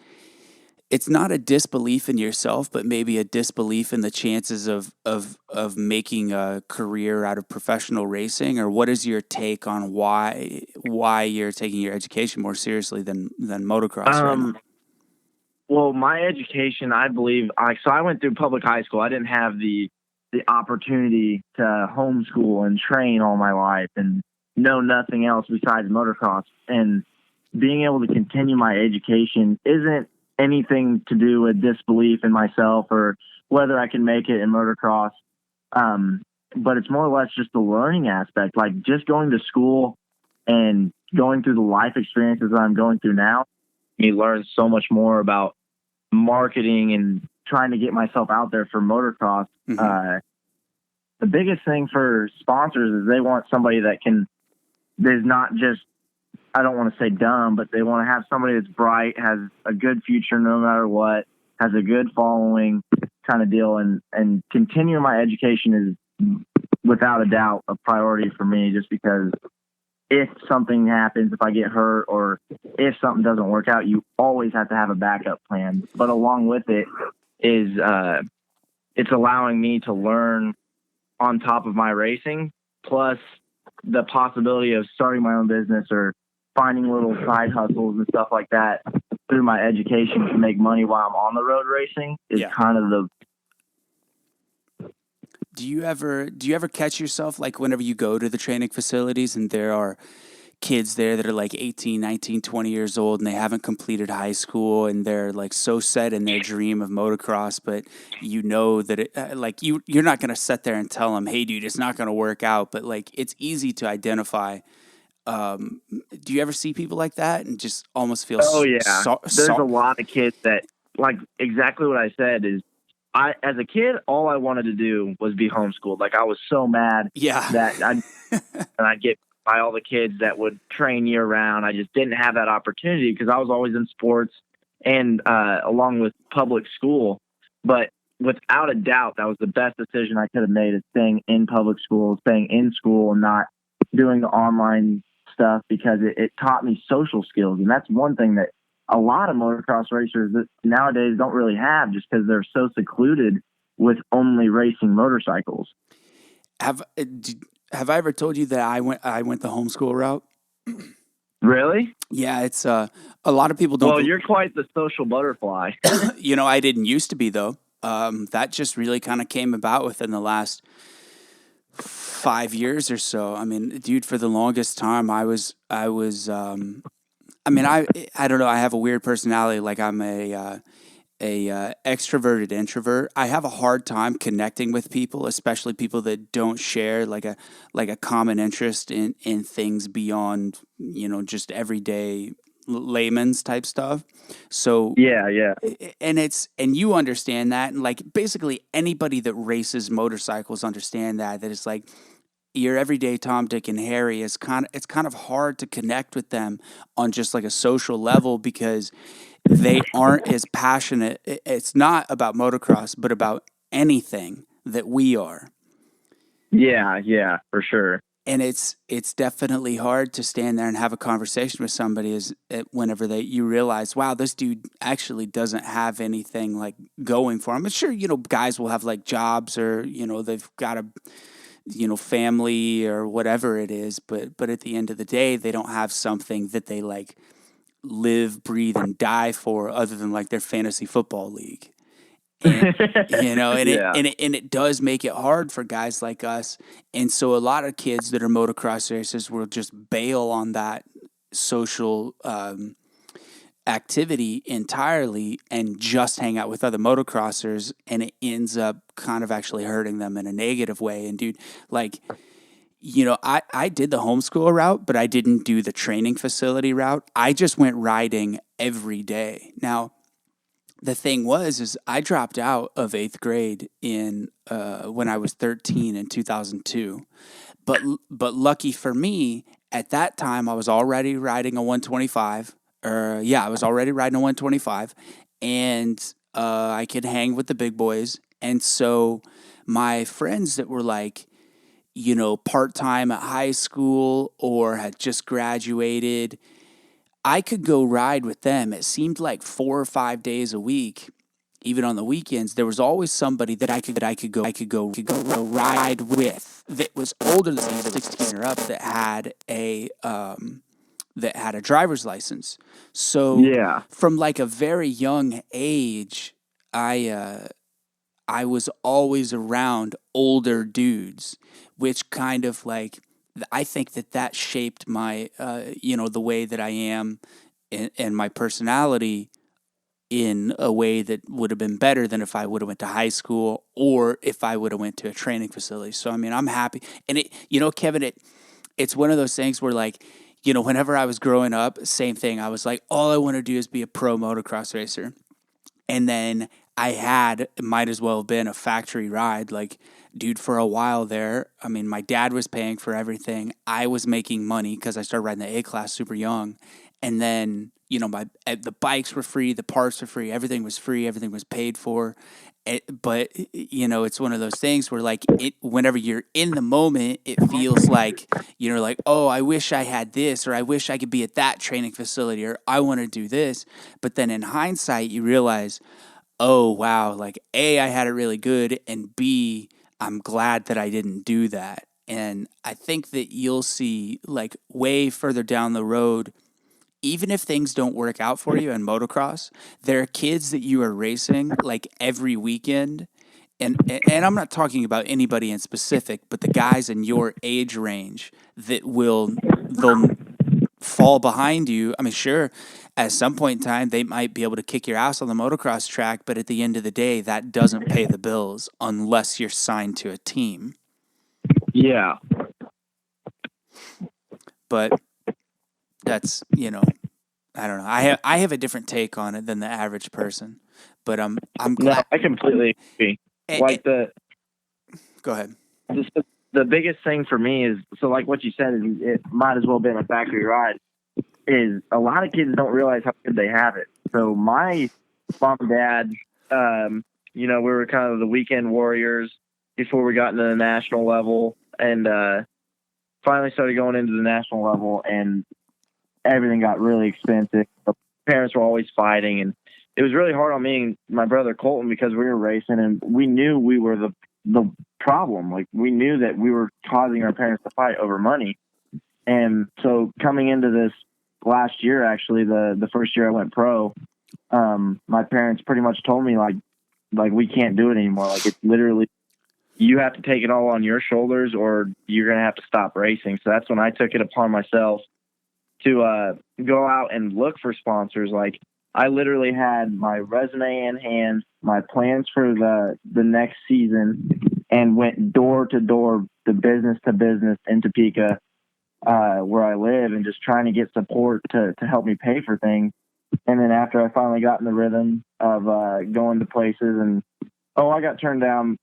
it's not a disbelief in yourself, but maybe a disbelief in the chances of making a career out of professional racing? Or what is your take on why you're taking your education more seriously than motocross right now? Well, my education, I believe, so I went through public high school. I didn't have the opportunity to homeschool and train all my life and know nothing else besides motocross. And being able to continue my education isn't anything to do with disbelief in myself or whether I can make it in motocross. But it's more or less just the learning aspect, like just going to school and going through the life experiences that I'm going through now. Me learn so much more about marketing and trying to get myself out there for motocross. Mm-hmm. The biggest thing for sponsors is they want somebody there's not just, I don't want to say dumb, but they want to have somebody that's bright, has a good future no matter what, has a good following kind of deal. And continuing my education is without a doubt a priority for me, just because if something happens, if I get hurt or if something doesn't work out, you always have to have a backup plan. But along with it is it's allowing me to learn on top of my racing, plus the possibility of starting my own business or finding little side hustles and stuff like that through my education to make money while I'm on the road racing is kind of the. Do you ever catch yourself, like whenever you go to the training facilities and there are kids there that are like 18, 19, 20 years old and they haven't completed high school and they're like so set in their dream of motocross, but you know that it, like you're not going to sit there and tell them, hey dude, it's not going to work out, but like it's easy to identify. Do you ever see people like that and just almost feel there's a lot of kids that, like exactly what I said is, as a kid, all I wanted to do was be homeschooled. Like I was so mad that I'd get by all the kids that would train year round. I just didn't have that opportunity because I was always in sports and along with public school. But without a doubt, that was the best decision I could have made, is staying in public school, staying in school and not doing the online stuff, because it taught me social skills. And that's one thing that a lot of motocross racers nowadays don't really have, just because they're so secluded with only racing motorcycles. Have I ever told you that I went the homeschool route? Really? Yeah, it's a lot of people don't. Well, you're quite the social butterfly. You know, I didn't used to be though. That just really kind of came about within the last 5 years or so. I mean, dude, for the longest time, I mean, I don't know. I have a weird personality. Like I'm a extroverted introvert. I have a hard time connecting with people, especially people that don't share like a common interest in things beyond just everyday layman's type stuff. So Yeah. and you understand that, and like basically anybody that races motorcycles understand that it's like your everyday Tom, Dick, and Harry is it's kind of hard to connect with them on just like a social level because they aren't as passionate. It's not about motocross, but about anything that we are. Yeah, for sure. And it's definitely hard to stand there and have a conversation with somebody whenever you realize, wow, this dude actually doesn't have anything like going for him. But sure, guys will have like jobs or they've got a family or whatever it is, but at the end of the day, they don't have something that they like live, breathe, and die for other than like their fantasy football league. And, it does make it hard for guys like us. And so a lot of kids that are motocross racers will just bail on that social activity entirely and just hang out with other motocrossers, and it ends up kind of actually hurting them in a negative way. And dude, like, I did the homeschool route, but I didn't do the training facility route. I just went riding every day. Now, the thing is I dropped out of 8th grade in when I was 13 in 2002. But lucky for me, at that time I was already riding a 125. I was already riding a 125, and I could hang with the big boys. And so my friends that were like, part-time at high school or had just graduated, I could go ride with them. It seemed like 4 or 5 days a week, even on the weekends. There was always somebody that I could go ride with that was older than me, 16 or up, that had a driver's license. So from like a very young age, I was always around older dudes, which kind of like, I think that shaped my, the way that I am and my personality in a way that would have been better than if I would have went to high school or if I would have went to a training facility. So, I mean, I'm happy. And Kevin, it's one of those things where like, whenever I was growing up, same thing. I was like, all I want to do is be a pro motocross racer. And then might as well have been a factory ride. Like, dude, for a while there, I mean, my dad was paying for everything. I was making money because I started riding the A-Class super young. And then, the bikes were free, the parts were free, everything was free, everything was paid for. But it's one of those things where like whenever you're in the moment, it feels like you're like, oh, I wish I had this, or I wish I could be at that training facility, or I want to do this. But then in hindsight, you realize, oh, wow, like A, I had it really good, and B, I'm glad that I didn't do that. And I think that you'll see like way further down the road, even if things don't work out for you in motocross, there are kids that you are racing like every weekend. And I'm not talking about anybody in specific, but the guys in your age range that they'll fall behind you. I mean, sure, at some point in time, they might be able to kick your ass on the motocross track, but at the end of the day, that doesn't pay the bills unless you're signed to a team. Yeah. But that's, I don't know. I have a different take on it than the average person, but I'm glad. No, I completely agree. Go ahead. The biggest thing for me is, so like what you said, is it might as well have been a factory ride, is a lot of kids don't realize how good they have it. So my mom and dad, we were kind of the weekend warriors before we got into the national level, and finally started going into the national level, and everything got really expensive. The parents were always fighting, and it was really hard on me and my brother Colton because we were racing, and we knew we were the problem. Like, we knew that we were causing our parents to fight over money. And so coming into this last year, actually, the first year I went pro, my parents pretty much told me like we can't do it anymore. Like, it's literally you have to take it all on your shoulders or you're going to have to stop racing. So that's when I took it upon myself to go out and look for sponsors. Like, I literally had my resume in hand, my plans for the next season, and went door to door, the business to business in Topeka, where I live, and just trying to get support to help me pay for things. And then after I finally got in the rhythm of going to places, and I got turned down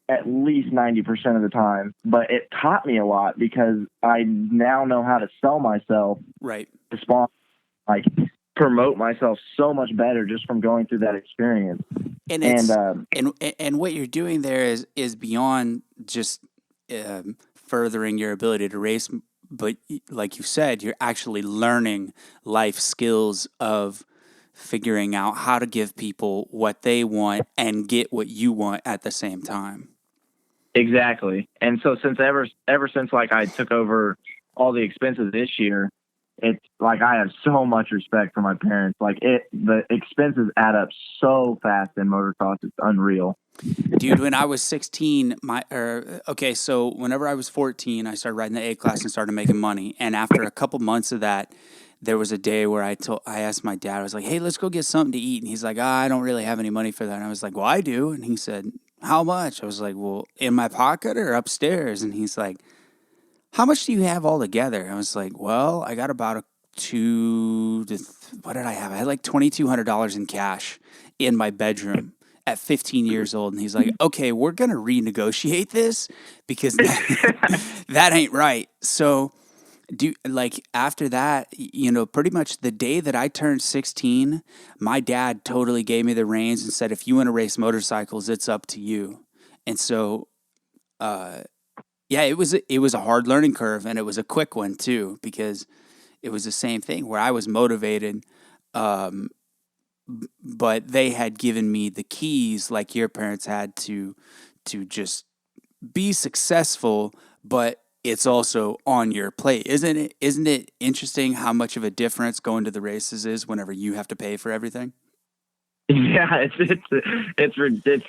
at least 90% of the time, but it taught me a lot because I now know how to sell myself, right? To sponsor, like, promote myself so much better just from going through that experience. And it's, and what you're doing there is beyond just furthering your ability to race, but like you said, you're actually learning life skills of figuring out how to give people what they want and get what you want at the same time. Exactly. And so ever since like I took over all the expenses this year, it's like I have so much respect for my parents. Like, the expenses add up so fast in motocross, it's unreal. Dude, when I was 16, so whenever I was 14, I started riding the A class and started making money. And after a couple months of that, there was a day where I asked my dad, I was like, hey, let's go get something to eat. And he's like, I don't really have any money for that. And I was like, well, I do. And he said, how much? I was like, well, in my pocket or upstairs? And he's like, how much do you have all together? I was like, well, I got about what did I have? I had like $2,200 in cash in my bedroom at 15 years old. And he's like, okay, we're going to renegotiate this because that ain't right. So after that, pretty much the day that I turned 16, my dad totally gave me the reins and said, if you want to race motorcycles, it's up to you. And so, yeah, it was a hard learning curve, and it was a quick one too, because it was the same thing where I was motivated, but they had given me the keys like your parents had to just be successful, but it's also on your plate. Isn't it interesting how much of a difference going to the races is whenever you have to pay for everything? Yeah, it's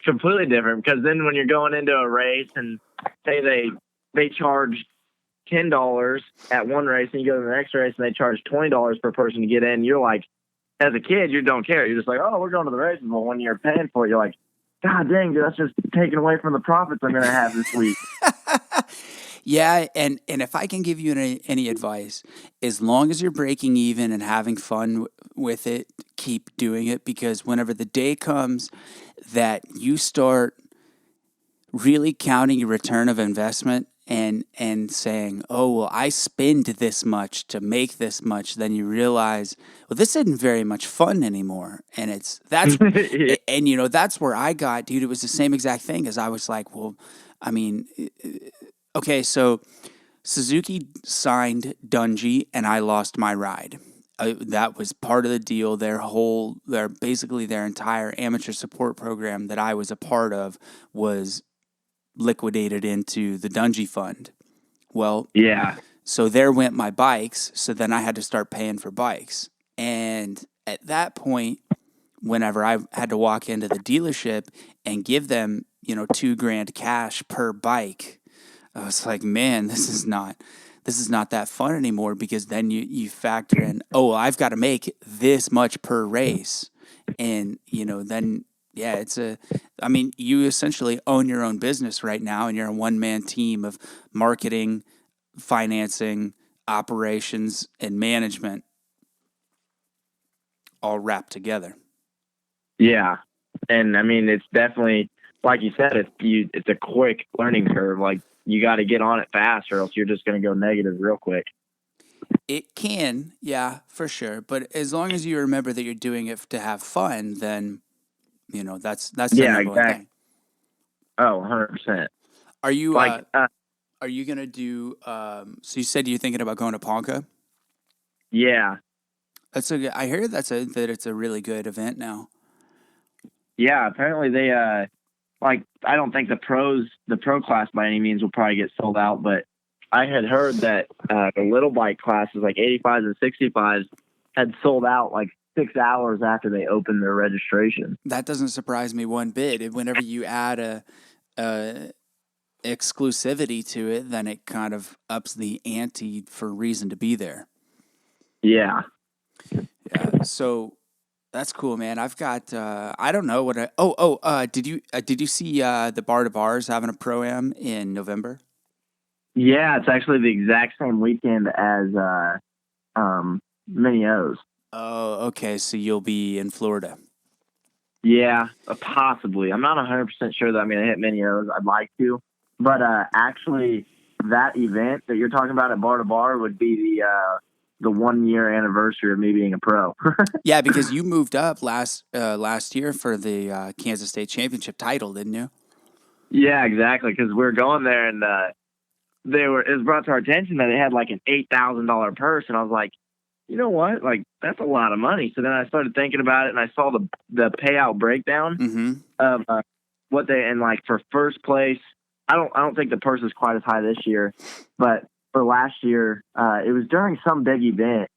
completely different, because then when you're going into a race and say they charge $10 at one race, and you go to the next race and they charge $20 per person to get in, you're like, as a kid, you don't care. You're just like, oh, we're going to the races. Well, when you're paying for it, you're like, God dang, dude, that's just taken away from the profits I'm going to have this week. Yeah, and if I can give you any advice, as long as you're breaking even and having fun with it, keep doing it, because whenever the day comes that you start really counting your return of investment and saying, oh, well, I spend this much to make this much, then you realize, well, this isn't very much fun anymore. And that's and that's where I got, dude, it was the same exact thing, as I was like, well, I mean, okay, so Suzuki signed Dungey and I lost my ride. That was part of the deal. Their entire amateur support program that I was a part of was liquidated into the Dungey fund. Well, yeah. So there went my bikes. So then I had to start paying for bikes. And at that point, whenever I had to walk into the dealership and give them, $2,000 cash per bike, I was like, man, this is not that fun anymore, because then you factor in, oh, well, I've got to make this much per race. And, then, yeah, you essentially own your own business right now, and you're a one-man team of marketing, financing, operations, and management all wrapped together. Yeah. And it's definitely, like you said, it's a quick learning curve. Like, you got to get on it fast, or else you're just going to go negative real quick. It can, yeah, for sure. But as long as you remember that you're doing it to have fun, then, that's the number one thing. Oh, 100%. Are you are you going to do, so you said you're thinking about going to Ponca? Yeah. I hear that it's a really good event now. Yeah, apparently they, I don't think the pro class by any means will probably get sold out, but I had heard that the little bike classes, like 85s and 65s, had sold out like 6 hours after they opened their registration. That doesn't surprise me one bit. Whenever you add exclusivity to it, then it kind of ups the ante for a reason to be there. Yeah. Yeah. So that's cool, man. I've got I don't know what did you see the Bar to Bars having a pro-am in November? Yeah, it's actually the exact same weekend as Mini O's. Oh, okay. So you'll be in Florida. Yeah, possibly. I'm not 100% sure that I'm going to hit Mini O's. I'd like to. But actually, that event that you're talking about at Bar to Bar would be the 1 year anniversary of me being a pro. Yeah, because you moved up last year for the Kansas State Championship title, didn't you? Yeah, exactly. Because we're going there, and it was brought to our attention that it had like an $8,000 purse, and I was like, you know what? Like, that's a lot of money. So then I started thinking about it, and I saw the payout breakdown of what they, and like for first place, I don't think the purse is quite as high this year, but for last year, it was during some big event,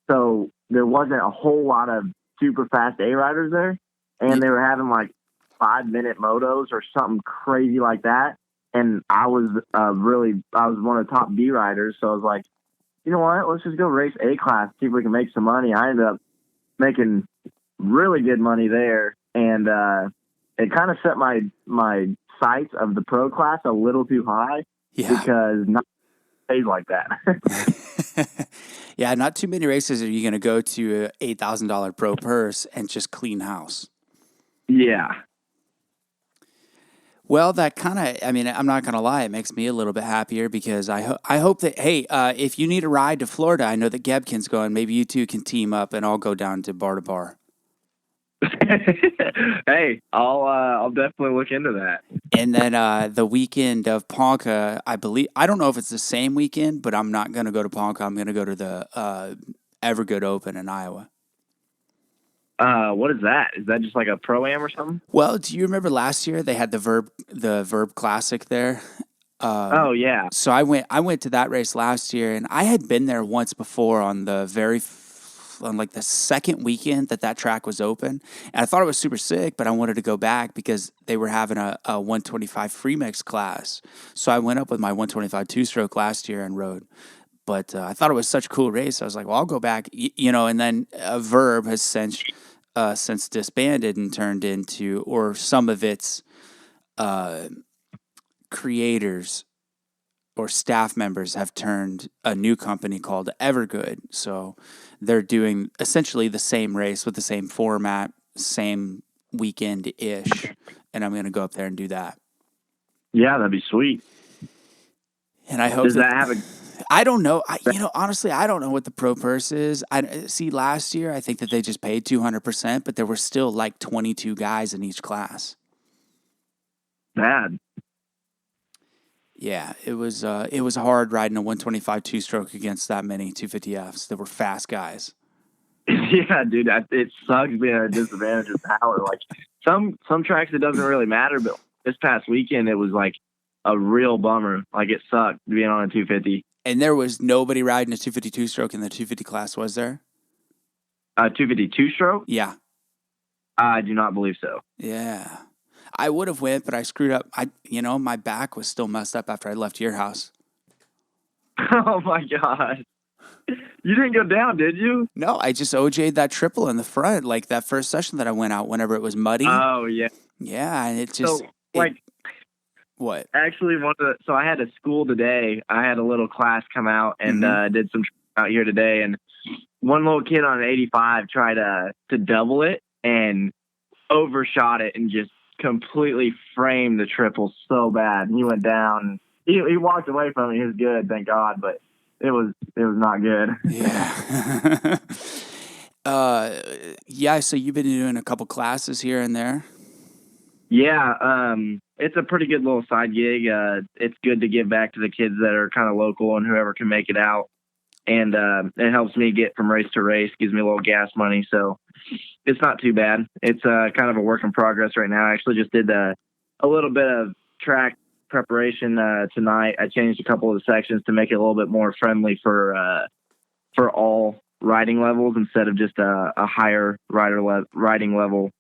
so there wasn't a whole lot of super fast A riders there, and they were having like 5-minute motos or something crazy like that. And I was one of the top B riders, so I was like, you know what? Let's just go race A class, see if we can make some money. I ended up making really good money there, and it kind of set my sights of the pro class a little too high because not pays like that. Yeah, not too many races are you going to go to a $8,000 pro purse and just clean house. Yeah. Well, that kind of, I mean, I'm not going to lie, it makes me a little bit happier because I hope that, hey, if you need a ride to Florida, I know that Gebken's going, maybe you two can team up and I'll go down to Bar to Bar. Hey, I'll definitely look into that. And then the weekend of Ponca, I don't know if it's the same weekend, but I'm not going to go to Ponca. I'm going to go to the Evergood Open in Iowa. What is that? Is that just like a pro-am or something? Well, do you remember last year they had the Verb Classic there? Oh yeah. So I went to that race last year, and I had been there once before on the the second weekend that track was open, and I thought it was super sick, but I wanted to go back because they were having a 125 free mix class. So I went up with my 125 two-stroke last year and rode. But I thought it was such a cool race. I was like, well, I'll go back, and then Verb has since disbanded and turned into, or some of its creators or staff members have turned a new company called Evergood. So they're doing essentially the same race with the same format, same weekend-ish, and I'm going to go up there and do that. Yeah, that'd be sweet. And I hope Does that have a... I don't know. Honestly, I don't know what the pro purse is. I see last year, I think that they just paid 200%, but there were still like 22 guys in each class. Bad. Yeah, it was hard riding a 125 two-stroke against that many 250Fs. There were fast guys. Yeah, dude, it sucks being at a disadvantage of power. Like some tracks, it doesn't really matter, but this past weekend, it was like a real bummer. Like it sucked being on a 250. And there was nobody riding a 252 stroke in the 250 class, was there? 252 stroke? Yeah. I do not believe so. Yeah. I would have went, but I screwed up. My back was still messed up after I left your house. Oh my God. You didn't go down, did you? No, I just OJ'd that triple in the front, like that first session that I went out whenever it was muddy. Oh yeah. Yeah, and it just what? Actually, so I had a school today. I had a little class come out and did some out here today, and one little kid on an 85 tried to double it and overshot it and just completely framed the triple so bad. He went down. He walked away from it. He was good, thank God, but it was not good. Yeah. Yeah. So you've been doing a couple classes here and there. Yeah, it's a pretty good little side gig. It's good to give back to the kids that are kind of local and whoever can make it out. And it helps me get from race to race, gives me a little gas money. So it's not too bad. It's kind of a work in progress right now. I actually just did a little bit of track preparation tonight. I changed a couple of the sections to make it a little bit more friendly for all riding levels instead of just a higher riding level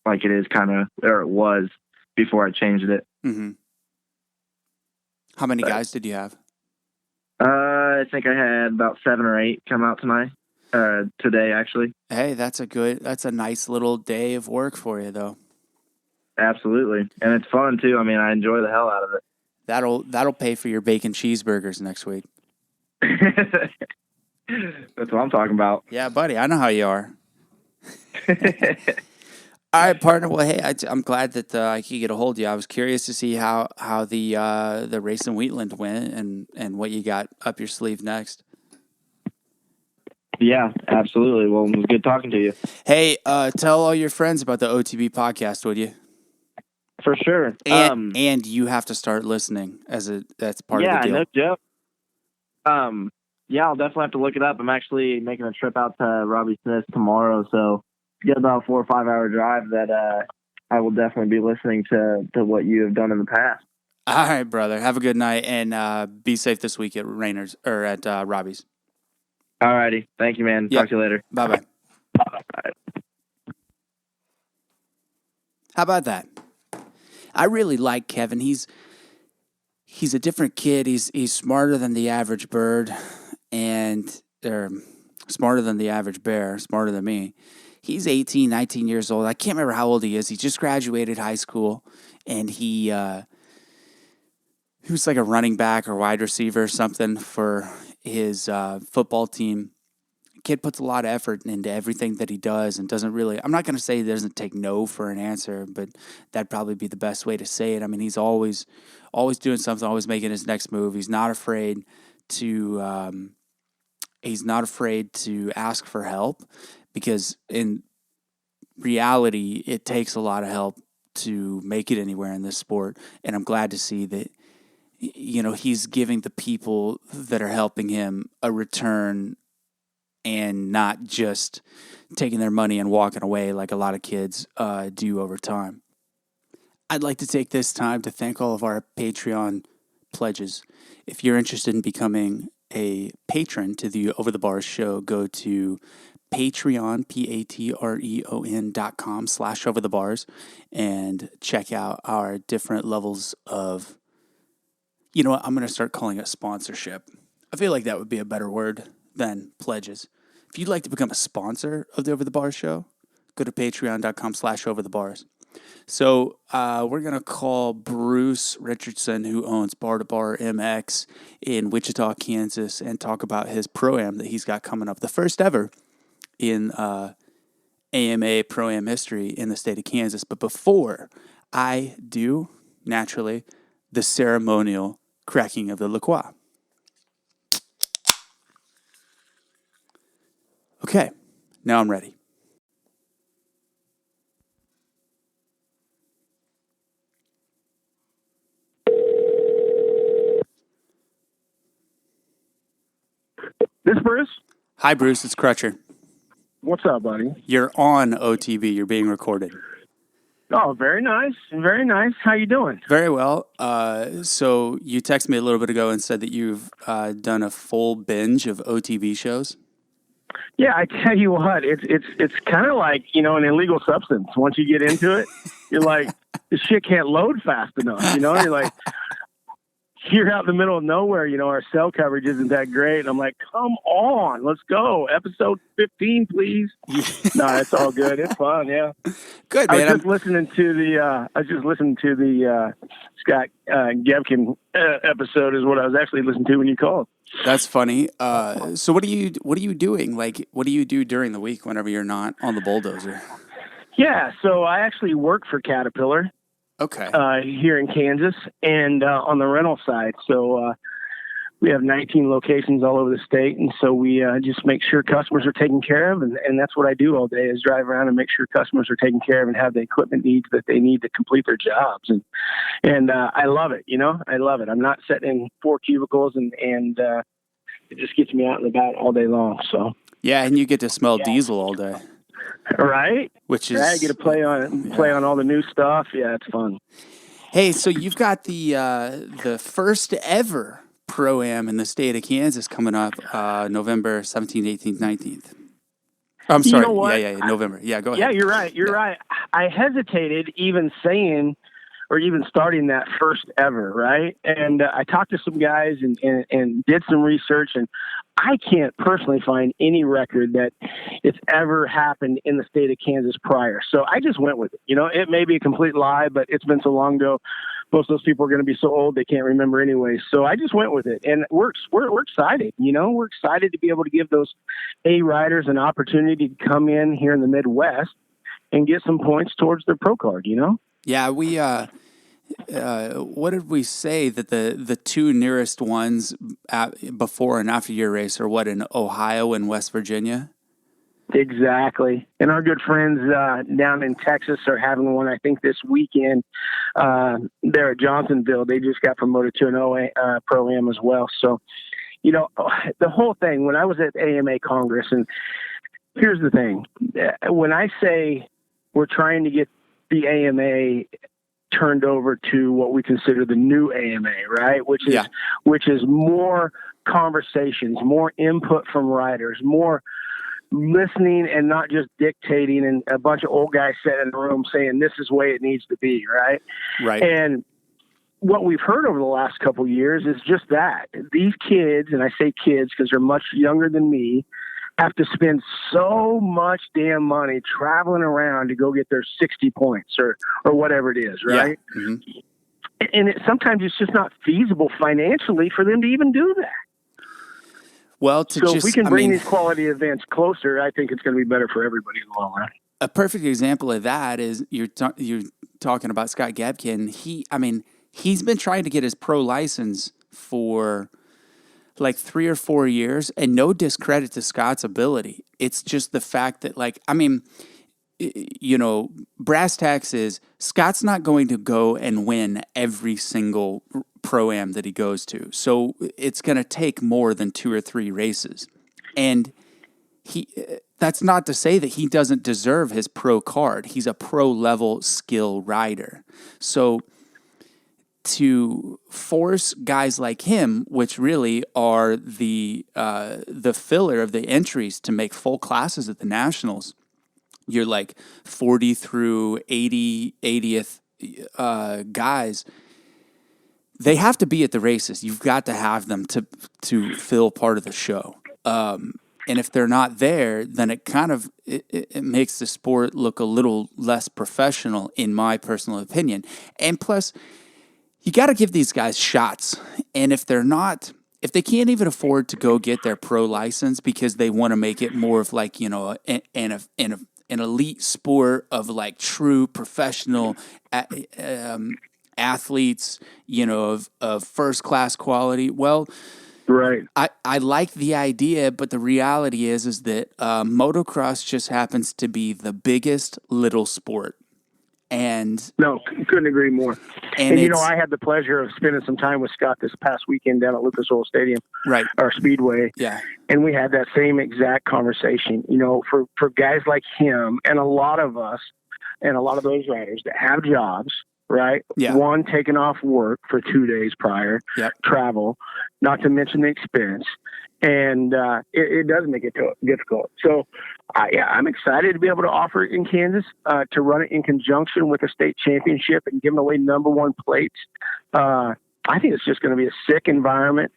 like it is kind of, or it was before I changed it. Mm-hmm. How many guys did you have? I think I had about 7 or 8 come out tonight. Today, actually. Hey, that's a nice little day of work for you, though. Absolutely, and it's fun too. I mean, I enjoy the hell out of it. That'll pay for your bacon cheeseburgers next week. That's what I'm talking about. Yeah, buddy, I know how you are. All right, partner. Well, hey, I'm glad that I could get a hold of you. I was curious to see how the race in Wheatland went and what you got up your sleeve next. Yeah, absolutely. Well, it was good talking to you. Hey, tell all your friends about the OTB podcast, would you? For sure. And you have to start listening that's part of the deal. Yeah, no joke. Yeah, I'll definitely have to look it up. I'm actually making a trip out to Robbie Smith tomorrow, so get about a 4 or 5 hour drive that I will definitely be listening to what you have done in the past. All right, brother. Have a good night and be safe this week at Rayners or at Robbie's. All righty. Thank you, man. Yep. Talk to you later. Bye-bye. Bye. How about that? I really like Kevin. He's a different kid. He's smarter than the average bird or smarter than the average bear, smarter than me. He's 18, 19 years old. I can't remember how old he is. He just graduated high school, and he was like a running back or wide receiver or something for his football team. Kid puts a lot of effort into everything that he does and doesn't really, I'm not going to say he doesn't take no for an answer, but that'd probably be the best way to say it. I mean, he's always doing something, always making his next move. He's not afraid to ask for help, because in reality, it takes a lot of help to make it anywhere in this sport. And I'm glad to see that, he's giving the people that are helping him a return and not just taking their money and walking away like a lot of kids do over time. I'd like to take this time to thank all of our Patreon pledges. If you're interested in becoming a patron to the Over the Bars show, go to Patreon, patreon.com/overthebars, and check out our different levels of, you know what, I'm going to start calling it sponsorship. I feel like that would be a better word than pledges. If you'd like to become a sponsor of the Over the Bars show, go to patreon.com/overthebars. So we're going to call Bruce Richardson, who owns Bar to Bar MX in Wichita, Kansas, and talk about his Pro-Am that he's got coming up. The first ever in AMA Pro-Am history in the state of Kansas. But before I do, naturally, the ceremonial cracking of the La Croix. Okay, now I'm ready. This Bruce? Hi, Bruce. It's Crutcher. What's up, buddy? You're on OTB. You're being recorded. Oh, very nice. Very nice. How you doing? Very well. So you texted me a little bit ago and said that you've done a full binge of OTB shows. Yeah, I tell you what, it's kind of like, an illegal substance. Once you get into it, you're like, this shit can't load fast enough. You're like, you're out in the middle of nowhere. Our cell coverage isn't that great. And I'm like, come on, let's go. Episode 15, please. No, it's all good. It's fun. Yeah. Good, man. I was just listening to the Scott Gebken episode is what I was actually listening to when you called. That's funny. So what are you doing? Like, what do you do during the week whenever you're not on the bulldozer? Yeah. So I actually work for Caterpillar. Okay. Here in Kansas and on the rental side. So we have 19 locations all over the state. And so we just make sure customers are taken care of. And that's what I do all day is drive around and make sure customers are taken care of and have the equipment needs that they need to complete their jobs. And I love it. I love it. I'm not sitting in 4 cubicles and it just gets me out and about all day long. So yeah. And you get to smell diesel all day. Right. Which is, I get to play on all the new stuff. Yeah, it's fun. Hey, so you've got the first ever Pro-Am in the state of Kansas coming up November 17th, 18th, 19th. I'm sorry. You know what? Yeah, November. Yeah, go ahead. Yeah, you're right. You're right. I hesitated even saying or even starting that first ever, right? And I talked to some guys and did some research, and I can't personally find any record that it's ever happened in the state of Kansas prior. So I just went with it. It may be a complete lie, but it's been so long ago. Most of those people are going to be so old they can't remember anyway. So I just went with it, and we're excited. We're excited to be able to give those A riders an opportunity to come in here in the Midwest and get some points towards their pro card. Yeah, we what did we say that the two nearest ones before and after your race are what, in Ohio and West Virginia? Exactly. And our good friends down in Texas are having one, I think, this weekend. They're at Johnsonville. They just got promoted to an Pro-Am as well. So, the whole thing, when I was at AMA Congress, and here's the thing, when I say we're trying to get the AMA turned over to what we consider the new AMA, right? Which is more conversations, more input from riders, more listening and not just dictating and a bunch of old guys sitting in the room saying this is the way it needs to be, right? Right. And what we've heard over the last couple of years is just that. These kids, and I say kids because they're much younger than me, have to spend so much damn money traveling around to go get their 60 points or whatever it is, right? Yeah. Mm-hmm. And sometimes it's just not feasible financially for them to even do that. Well, if we can bring these quality events closer, I think it's going to be better for everybody in the long run. A perfect example of that is you're talking about Scott Gebken. He's been trying to get his pro license for like 3 or 4 years, and no discredit to Scott's ability. It's just the fact that, brass tacks is Scott's not going to go and win every single Pro-Am that he goes to. So it's going to take more than 2 or 3 races. And that's not to say that he doesn't deserve his pro card. He's a pro-level skill rider. So to force guys like him, which really are the filler of the entries to make full classes at the Nationals, you're like 40 through 80th guys. They have to be at the races. You've got to have them to fill part of the show. And if they're not there, then it kind of it makes the sport look a little less professional, in my personal opinion. And plus, you got to give these guys shots. And if they can't even afford to go get their pro license because they want to make it more of like, an elite sport of like true professional athletes, of first class quality. Well, right. I like the idea, but the reality is that motocross just happens to be the biggest little sport. And no, couldn't agree more. And I had the pleasure of spending some time with Scott this past weekend down at Lucas Oil Stadium, right, our Speedway. Yeah. And we had that same exact conversation, for guys like him and a lot of us and a lot of those riders that have jobs, right? Yeah. One, taking off work for 2 days prior, yep, travel, not to mention the expense. And it does make it difficult. So, I'm excited to be able to offer it in Kansas, to run it in conjunction with a state championship and giving away number 1 plates. I think it's just going to be a sick environment,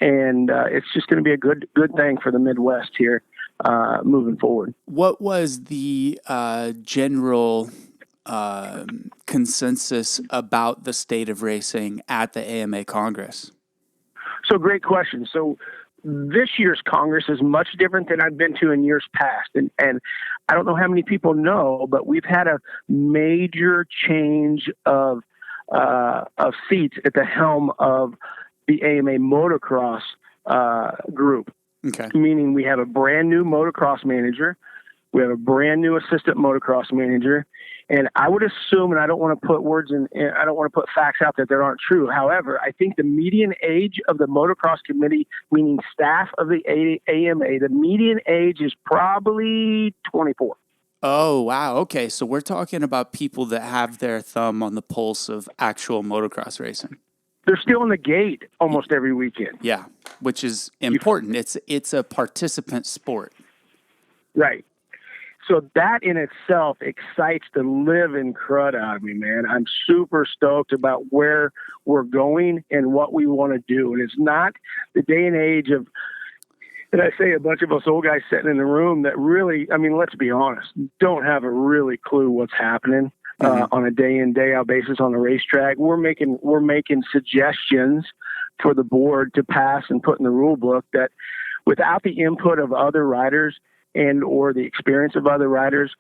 and it's just going to be a good thing for the Midwest here moving forward. What was the general consensus about the state of racing at the AMA Congress? So great question. So this year's Congress is much different than I've been to in years past. And I don't know how many people know, but we've had a major change of seats at the helm of the AMA motocross group. Okay. Meaning we have a brand new motocross manager. We have a brand new assistant motocross manager. And I would assume, and I don't want to put I don't want to put facts out that aren't true. However, I think the median age of the motocross committee, meaning staff of the AMA, the median age is probably 24. Oh, wow. Okay. So we're talking about people that have their thumb on the pulse of actual motocross racing. They're still in the gate almost every weekend. Yeah, which is important. It's a participant sport. Right. So that in itself excites the living crud out of me, man. I'm super stoked about where we're going and what we want to do. And it's not the day and age of, and I say a bunch of us old guys sitting in the room that really, I mean, let's be honest, don't have a really clue what's happening on a day in, day out basis on the racetrack. We're making suggestions for the board to pass and put in the rule book that without the input of other riders and or the experience of other riders,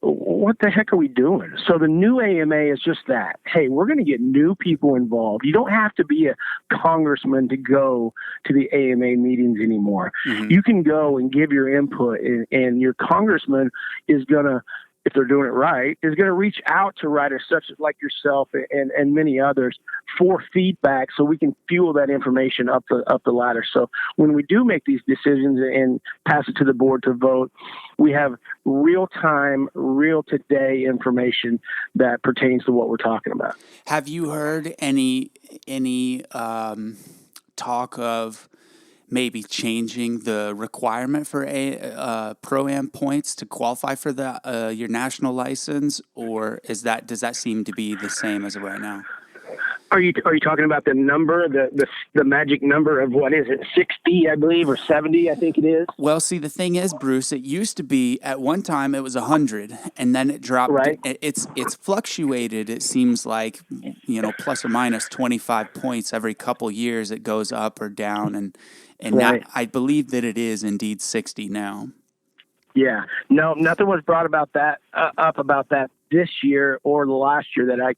what the heck are we doing? So the new AMA is just that. Hey, we're going to get new people involved. You don't have to be a congressman to go to the AMA meetings anymore. Mm-hmm. You can go and give your input, and your congressman is going to, if they're doing it right, is going to reach out to riders such as like yourself and many others for feedback so we can fuel that information up the ladder. So when we do make these decisions and pass it to the board to vote, we have real-time, real-today information that pertains to what we're talking about. Have you heard any talk of maybe changing the requirement for Pro-Am points to qualify for the your national license, or does that seem to be the same as of right now? Are you talking about the number, the magic number of what is it, 60, I believe, or 70, I think it is? Well, see, the thing is, Bruce, it used to be at one time it was 100, and then it dropped. Right. It's fluctuated. It seems like, plus or minus 25 points every couple years. It goes up or down, and right. Now I believe that it is indeed 60 now. Yeah, no, nothing was brought about that up about that this year or the last year that I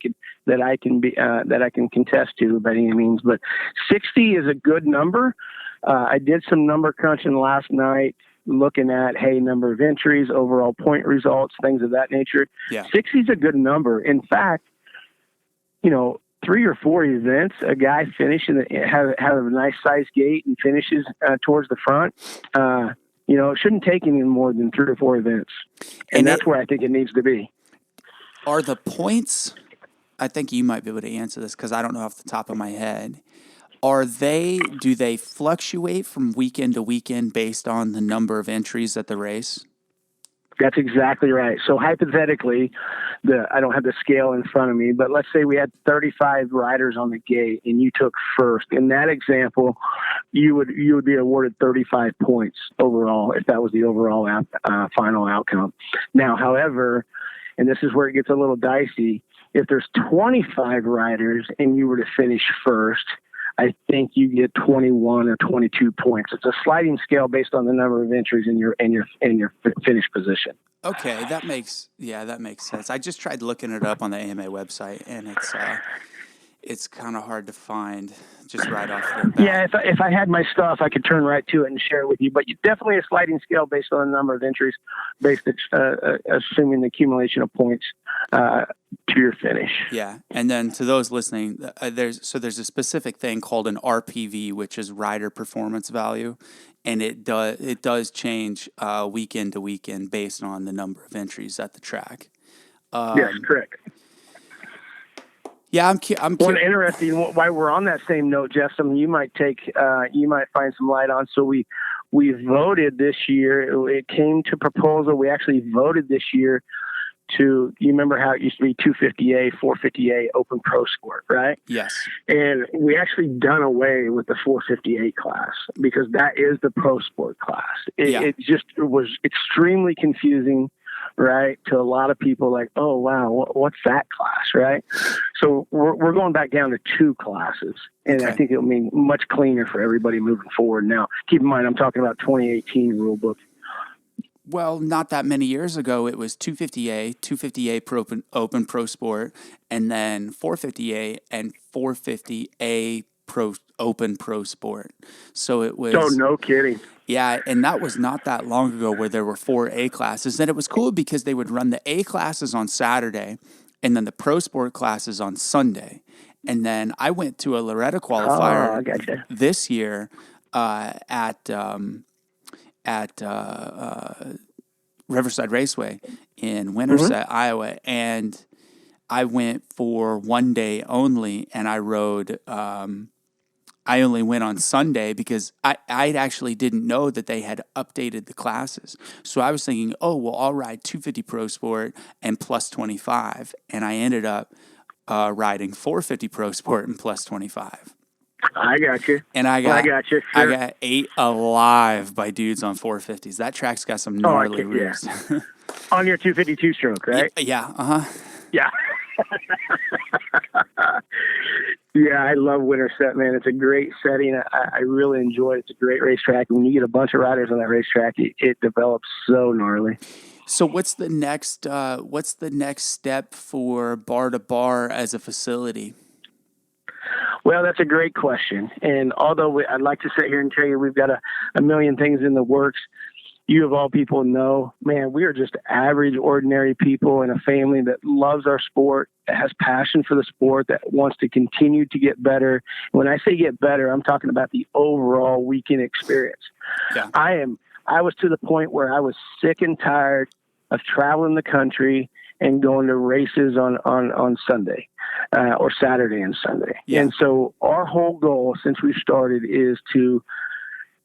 can contest to by any means. But 60 is a good number. I did some number crunching last night, looking at number of entries, overall point results, things of that nature. Yeah, 60 is a good number. In fact, 3 or 4 events, a guy finishes have a nice size gate and finishes towards the front. It shouldn't take any more than 3 or 4 events. And that's where I think it needs to be. Are the points, I think you might be able to answer this because I don't know off the top of my head. Do they fluctuate from weekend to weekend based on the number of entries at the race? That's exactly right. So hypothetically, I don't have the scale in front of me, but let's say we had 35 riders on the gate and you took first. In that example, you would be awarded 35 points overall if that was the overall final outcome. Now, however, and this is where it gets a little dicey, if there's 25 riders and you were to finish first, I think you get 21 or 22 points. It's a sliding scale based on the number of entries in your finish position. Okay, that makes sense. I just tried looking it up on the AMA website, and it's kind of hard to find just right off the bat. Yeah, if I had my stuff, I could turn right to it and share it with you. But definitely a sliding scale based on the number of entries, assuming the accumulation of points to your finish. Yeah, and then to those listening, there's a specific thing called an RPV, which is rider performance value, and it does change weekend to weekend based on the number of entries at the track. Yes, correct. Yeah, I'm one interesting. While we're on that same note, Jeff, something you might find some light on. So we voted this year. It came to proposal. We actually voted this year you remember how it used to be 250A, 450A Open Pro Sport, right? Yes. And we actually done away with the 450A class because that is the pro sport class. It was extremely confusing, right, to a lot of people, like, oh, wow, what's that class, right? So we're going back down to 2 classes, and okay. I think it'll be much cleaner for everybody moving forward. Now, keep in mind, I'm talking about 2018 rule book. Well, not that many years ago, it was 250A Pro Open Pro Sport, and then 450A and 450A Pro Open Pro Sport. So it was. Oh, no kidding. Yeah, and that was not that long ago where there were 4 A classes. And it was cool because they would run the A classes on Saturday and then the Pro Sport classes on Sunday. And then I went to a Loretta qualifier this year at Riverside Raceway in Winterset, Iowa, and I went for one day only, and I rode I only went on Sunday because I actually didn't know that they had updated the classes. So I was thinking, oh, well, I'll ride 250 Pro Sport and plus 25. And I ended up riding 450 Pro Sport and plus 25. I got you. And I got you. Sure. I got ate alive by dudes on 450s. That track's got some gnarly roofs. Yeah. On your 252 stroke, right? Yeah. Uh-huh. Yeah. Yeah, I love Winterset, man. It's a great setting. I really enjoy it. It's a great racetrack. When you get a bunch of riders on that racetrack, it develops so gnarly. So what's the next step for Bar to Bar as a facility? Well, that's a great question. And although I'd like to sit here and tell you we've got a million things in the works, you of all people know, man, we are just average, ordinary people in a family that loves our sport, that has passion for the sport, that wants to continue to get better. When I say get better, I'm talking about the overall weekend experience. Yeah. I was to the point where I was sick and tired of traveling the country and going to races on Sunday or Saturday and Sunday. Yeah. And so our whole goal since we started is to,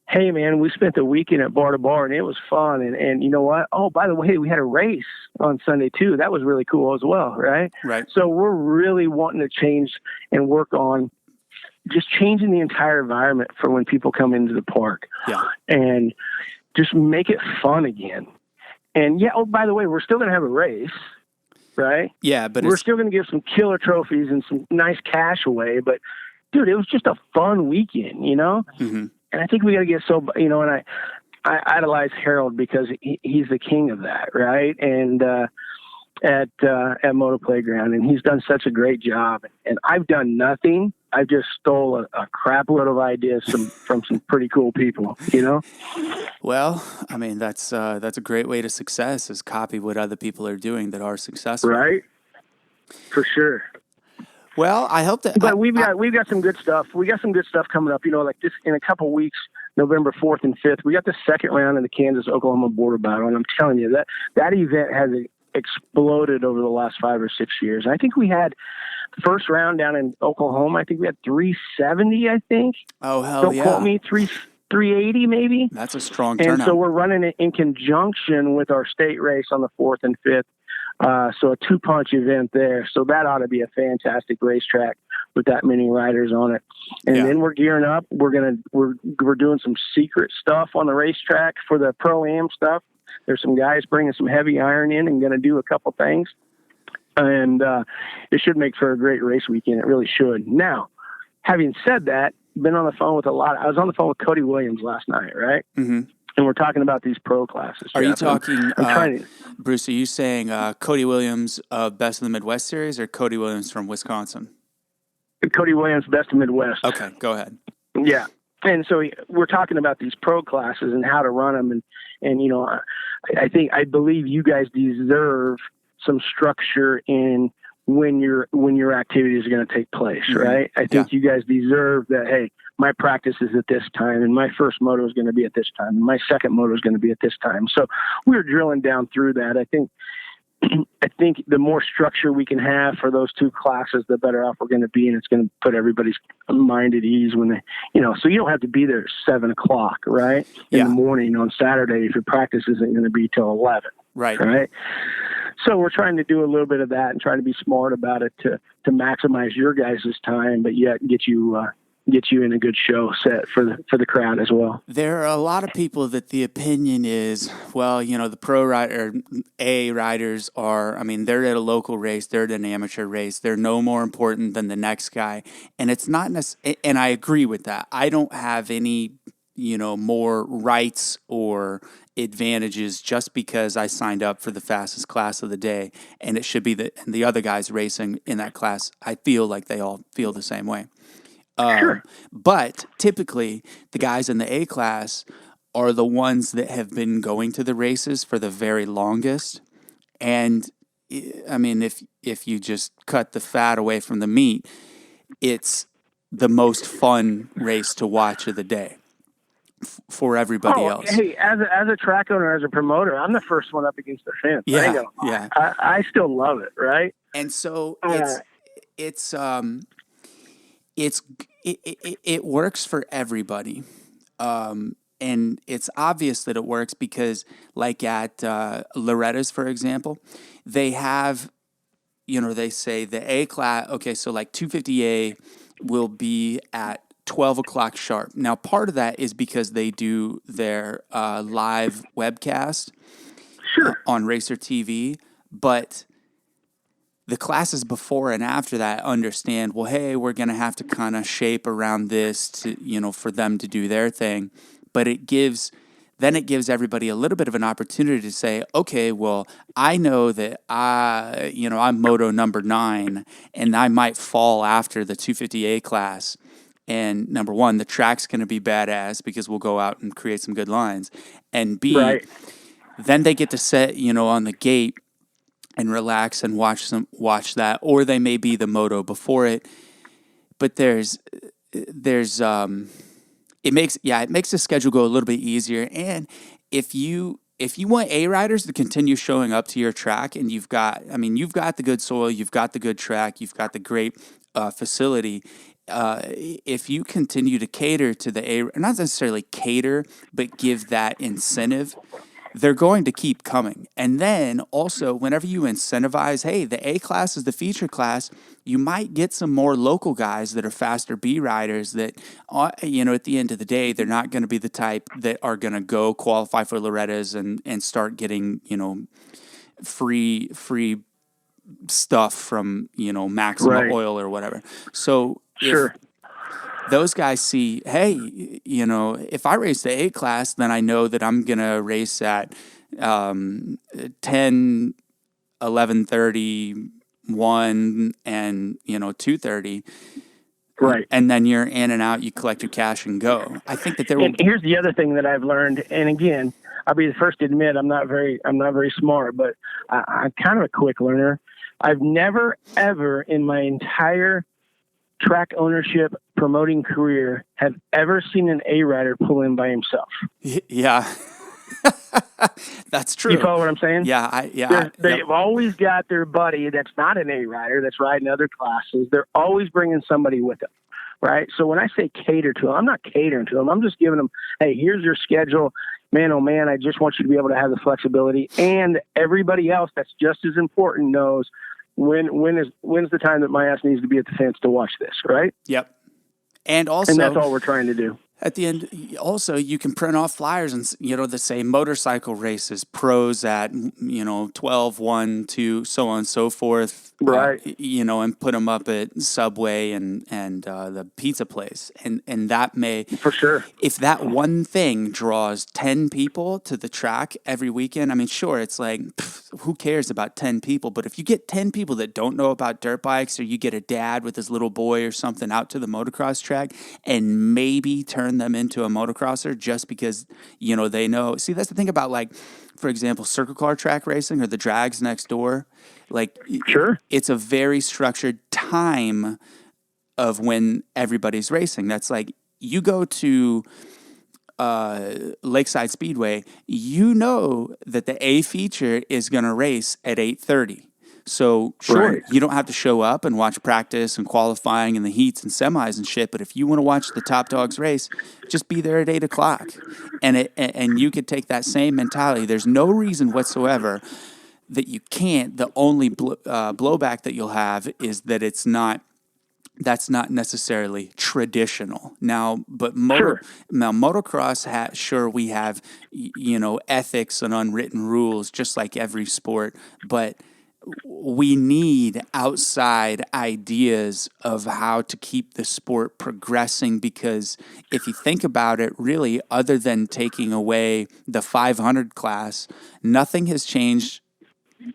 hey, man, we spent the weekend at Bar to Bar, and it was fun. And you know what? Oh, by the way, we had a race on Sunday, too. That was really cool as well, right? Right. So we're really wanting to change and work on just changing the entire environment for when people come into the park. Yeah. And just make it fun again. And, yeah, oh, by the way, we're still going to have a race, right? Yeah, but we're still going to give some killer trophies and some nice cash away. But, dude, it was just a fun weekend, you know? Mm-hmm. And I think we got to get and I idolize Harold because he's the king of that, right? And at Moto Playground, and he's done such a great job. And I've done nothing. I just stole a crap load of ideas from some pretty cool people, you know? Well, I mean, that's a great way to success is copy what other people are doing that are successful. Right? For sure. Well, I hope that. But we've got some good stuff. We got some good stuff coming up. You know, like this in a couple weeks, November 4th and 5th, we got the second round in the Kansas-Oklahoma border battle, and I'm telling you that event has exploded over the last 5 or 6 years. I think we had the first round down in Oklahoma. I think we had 370. I think. Oh hell Don't yeah! quote me. 380 maybe. That's a strong turnout. And so we're running it in conjunction with our state race on the 4th and 5th. So a 2-punch event there. So that ought to be a fantastic racetrack with that many riders on it. And then we're gearing up. We're doing some secret stuff on the racetrack for the Pro-Am stuff. There's some guys bringing some heavy iron in and going to do a couple things. And it should make for a great race weekend. It really should. Now, having said that, been on the phone with I was on the phone with Cody Williams last night, right? Mm-hmm. And we're talking about these pro classes. Are you talking, Bruce, are you saying Cody Williams, Best of the Midwest Series, or Cody Williams from Wisconsin? Cody Williams, Best of Midwest. Okay, go ahead. Yeah. And so we're talking about these pro classes and how to run them. And you know, I believe you guys deserve some structure in when your activities are going to take place, right? I think you guys deserve that. Hey, my practice is at this time, and my first moto is going to be at this time, and my second moto is going to be at this time. So we're drilling down through that. I think the more structure we can have for those two classes, the better off we're going to be, and it's going to put everybody's mind at ease when they, you know. So you don't have to be there at 7:00, right, in the morning on Saturday if your practice isn't going to be till 11, right. So we're trying to do a little bit of that and trying to be smart about it to maximize your guys' time, but yet get you in a good show set for the crowd as well. There are a lot of people that the opinion is, well, you know, the pro riders are, I mean, they're at a local race, they're at an amateur race, they're no more important than the next guy. And it's not and I agree with that. I don't have any, you know, more rights or advantages just because I signed up for the fastest class of the day, and it should be the other guys racing in that class. I feel like they all feel the same way. Sure. But typically, the guys in the A class are the ones that have been going to the races for the very longest. And I mean, if you just cut the fat away from the meat, it's the most fun race to watch of the day for everybody else. Hey, as a track owner, as a promoter, I'm the first one up against the fence. I still love it, right? And so it works for everybody. And it's obvious that it works because, like at Loretta's, for example, they have, they say the A class, okay, so like 250A will be at 12 o'clock sharp. Now, part of that is because they do their live webcast on Racer TV, but the classes before and after that understand, well, hey, we're going to have to kind of shape around this to, for them to do their thing. But it gives everybody a little bit of an opportunity to say, okay, well, I know that I'm moto number 9 and I might fall after the 250A class. And number one, the track's going to be badass because we'll go out and create some good lines. And B, then they get to set, on the gate and relax and watch that, or they may be the moto before it. But it makes the schedule go a little bit easier. And if you want A riders to continue showing up to your track, and you've got the good soil, you've got the good track, you've got the great facility. If you continue to cater to the A, not necessarily cater, but give that incentive, they're going to keep coming. And then also, whenever you incentivize, hey, the A class is the feature class, you might get some more local guys that are faster B riders that, at the end of the day, they're not going to be the type that are going to go qualify for Loretta's and start getting, free stuff from, Maximum Oil or whatever. So if those guys see, hey, if I race the A class, then I know that I'm going to race at 10, 11:30, 1, and, 2:30. Right. And then you're in and out, you collect your cash and go. I think that And here's the other thing that I've learned. And again, I'll be the first to admit I'm not very smart, but I'm kind of a quick learner. I've never, ever in my entire track ownership promoting career have ever seen an A rider pull in by himself. Yeah. That's true. You follow what I'm saying? Yeah. They've always got their buddy that's not an A rider that's riding other classes. They're always bringing somebody with them, right? So when I say cater to them, I'm not catering to them. I'm just giving them, hey, here's your schedule. Man, oh man, I just want you to be able to have the flexibility. And everybody else that's just as important knows when's the time that my ass needs to be at the fence to watch this, right? Yep. And also, and that's all we're trying to do. At the end, also, you can print off flyers and, that say motorcycle races, pros at, 12, 1, 2, so on and so forth. Right. And put them up at Subway and the pizza place. And that may... For sure. If that one thing draws 10 people to the track every weekend, I mean, sure, it's like, who cares about 10 people? But if you get 10 people that don't know about dirt bikes, or you get a dad with his little boy or something out to the motocross track and maybe turn them into a motocrosser just because, they know. See, that's the thing about, like, for example, circle car track racing or the drags next door. Like, sure, it's a very structured time of when everybody's racing. That's like, you go to Lakeside Speedway, that the A feature is going to race at 8:30. So, sure, you don't have to show up and watch practice and qualifying and the heats and semis and shit, but if you want to watch the top dogs race, just be there at 8 o'clock. And you could take that same mentality. There's no reason whatsoever that you can't. The only blowback that you'll have is that that's not necessarily traditional. Now, but motocross, we have, ethics and unwritten rules, just like every sport, but we need outside ideas of how to keep the sport progressing, because if you think about it, really, other than taking away the 500 class, nothing has changed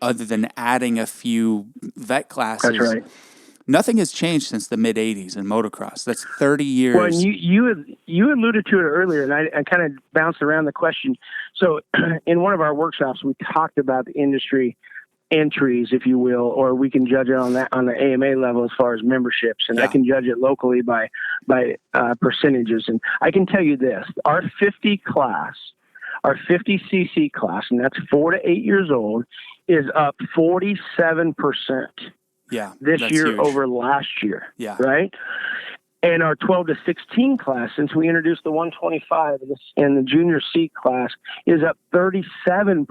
other than adding a few vet classes. That's right. Nothing has changed since the mid-'80s in motocross. That's 30 years. Well, and you alluded to it earlier, and I kind of bounced around the question. So in one of our workshops, we talked about the industry entries, if you will, or we can judge it on the AMA level as far as memberships, and I can judge it locally by percentages. And I can tell you this: our 50 cc class, and that's 4 to 8 years old, is up 47%. Yeah, this year huge. Over last year. Yeah. Right. And our 12 to 16 class, since we introduced the 125 and the junior C class, is up 37%.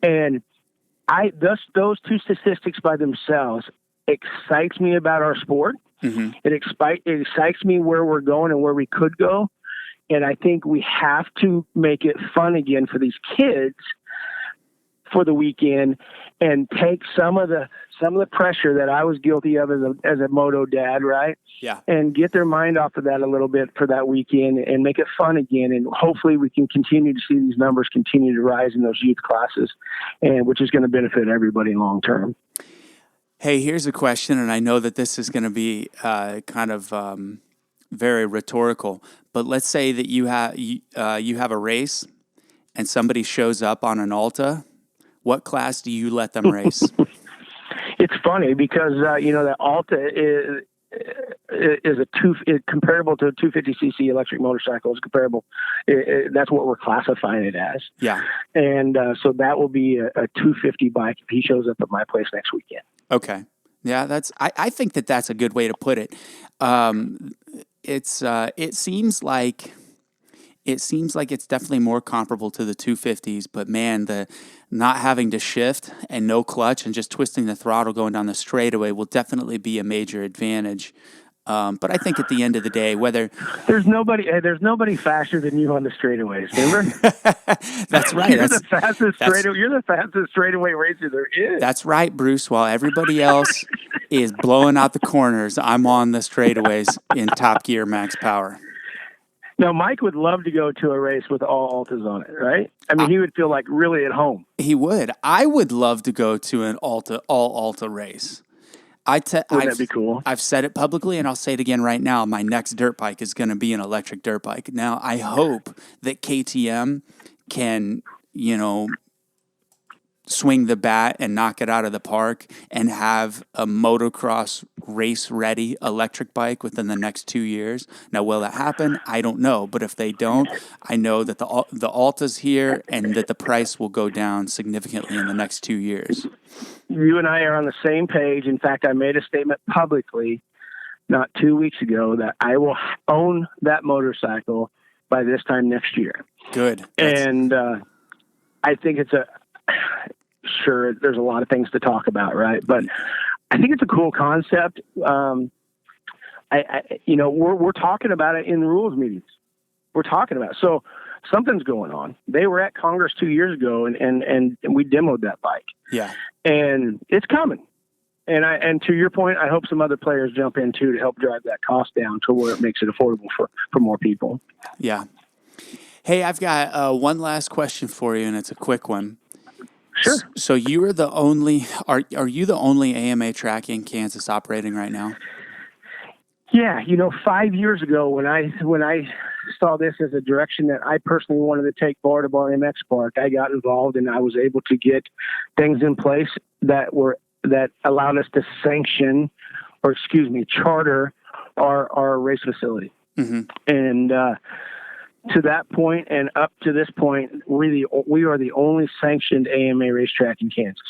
And those two statistics by themselves excites me about our sport. Mm-hmm. It excites me where we're going and where we could go. And I think we have to make it fun again for these kids for the weekend and take some of the pressure that I was guilty of as a moto dad, right? Yeah. And get their mind off of that a little bit for that weekend and make it fun again. And hopefully we can continue to see these numbers continue to rise in those youth classes, and which is going to benefit everybody long term. Hey, here's a question, and I know that this is going to be very rhetorical, but let's say that you have a race and somebody shows up on an Alta. What class do you let them race? It's funny because the Alta is comparable to a 250cc electric motorcycle. It's comparable. That's what we're classifying it as. Yeah. And so that will be a 250 bike if he shows up at my place next weekend. Okay. Yeah, I think that's a good way to put it. It seems like it's definitely more comparable to the 250s, but man, the not having to shift and no clutch and just twisting the throttle going down the straightaway will definitely be a major advantage. But I think at the end of the day, whether there's nobody faster than you on the straightaways, remember? That's right. You're the fastest straightaway racer there is. That's right, Bruce. While everybody else is blowing out the corners, I'm on the straightaways in top gear, max power. Now, Mike would love to go to a race with all Altas on it, right? I mean, he would feel like really at home. He would. I would love to go to an all Alta race. Wouldn't that be cool? I've said it publicly, and I'll say it again right now. My next dirt bike is going to be an electric dirt bike. Now, I hope that KTM can, swing the bat and knock it out of the park and have a motocross race-ready electric bike within the next 2 years. Now, will that happen? I don't know. But if they don't, I know that the Alta's here and that the price will go down significantly in the next 2 years. You and I are on the same page. In fact, I made a statement publicly not 2 weeks ago that I will own that motorcycle by this time next year. Good. And I think sure, there's a lot of things to talk about, right? But I think it's a cool concept. We're talking about it in the rules meetings. We're talking about it. So something's going on. They were at Congress 2 years ago, and we demoed that bike. Yeah, and it's coming. And to your point, I hope some other players jump in too to help drive that cost down to where it makes it affordable for more people. Yeah. Hey, I've got one last question for you, and it's a quick one. Sure. So you are the only are you the only AMA track in Kansas operating right now? Yeah, 5 years ago when I saw this as a direction that I personally wanted to take Bar to Bar MX Park, I got involved and I was able to get things in place that allowed us to charter our race facility. Mm-hmm. And to that point and up to this point, we are the only sanctioned AMA racetrack in Kansas.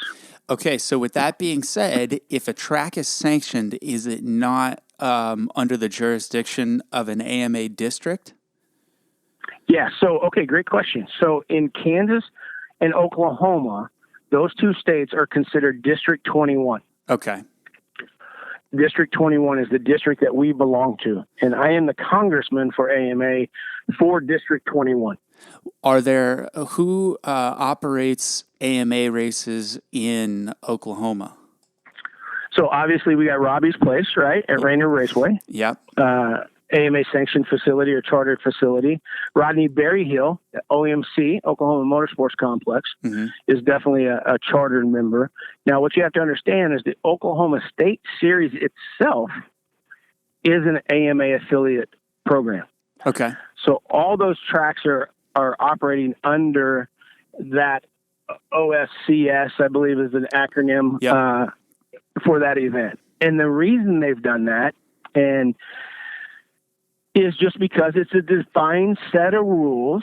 Okay, so with that being said, if a track is sanctioned, is it not under the jurisdiction of an AMA district? Yeah, great question. So in Kansas and Oklahoma, those two states are considered District 21. Okay. District 21 is the district that we belong to, and I am the congressman for AMA for District 21. Who operates AMA races in Oklahoma? So obviously we got Robbie's Place, right, at Rainier Raceway. Yep. AMA sanctioned facility or chartered facility. Rodney Berryhill, OMC, Oklahoma Motorsports Complex, mm-hmm. is definitely a chartered member. Now, what you have to understand is the Oklahoma State Series itself is an AMA affiliate program. Okay. So all those tracks are operating under that OSCS, I believe is an acronym for that event. And the reason they've done that is just because it's a defined set of rules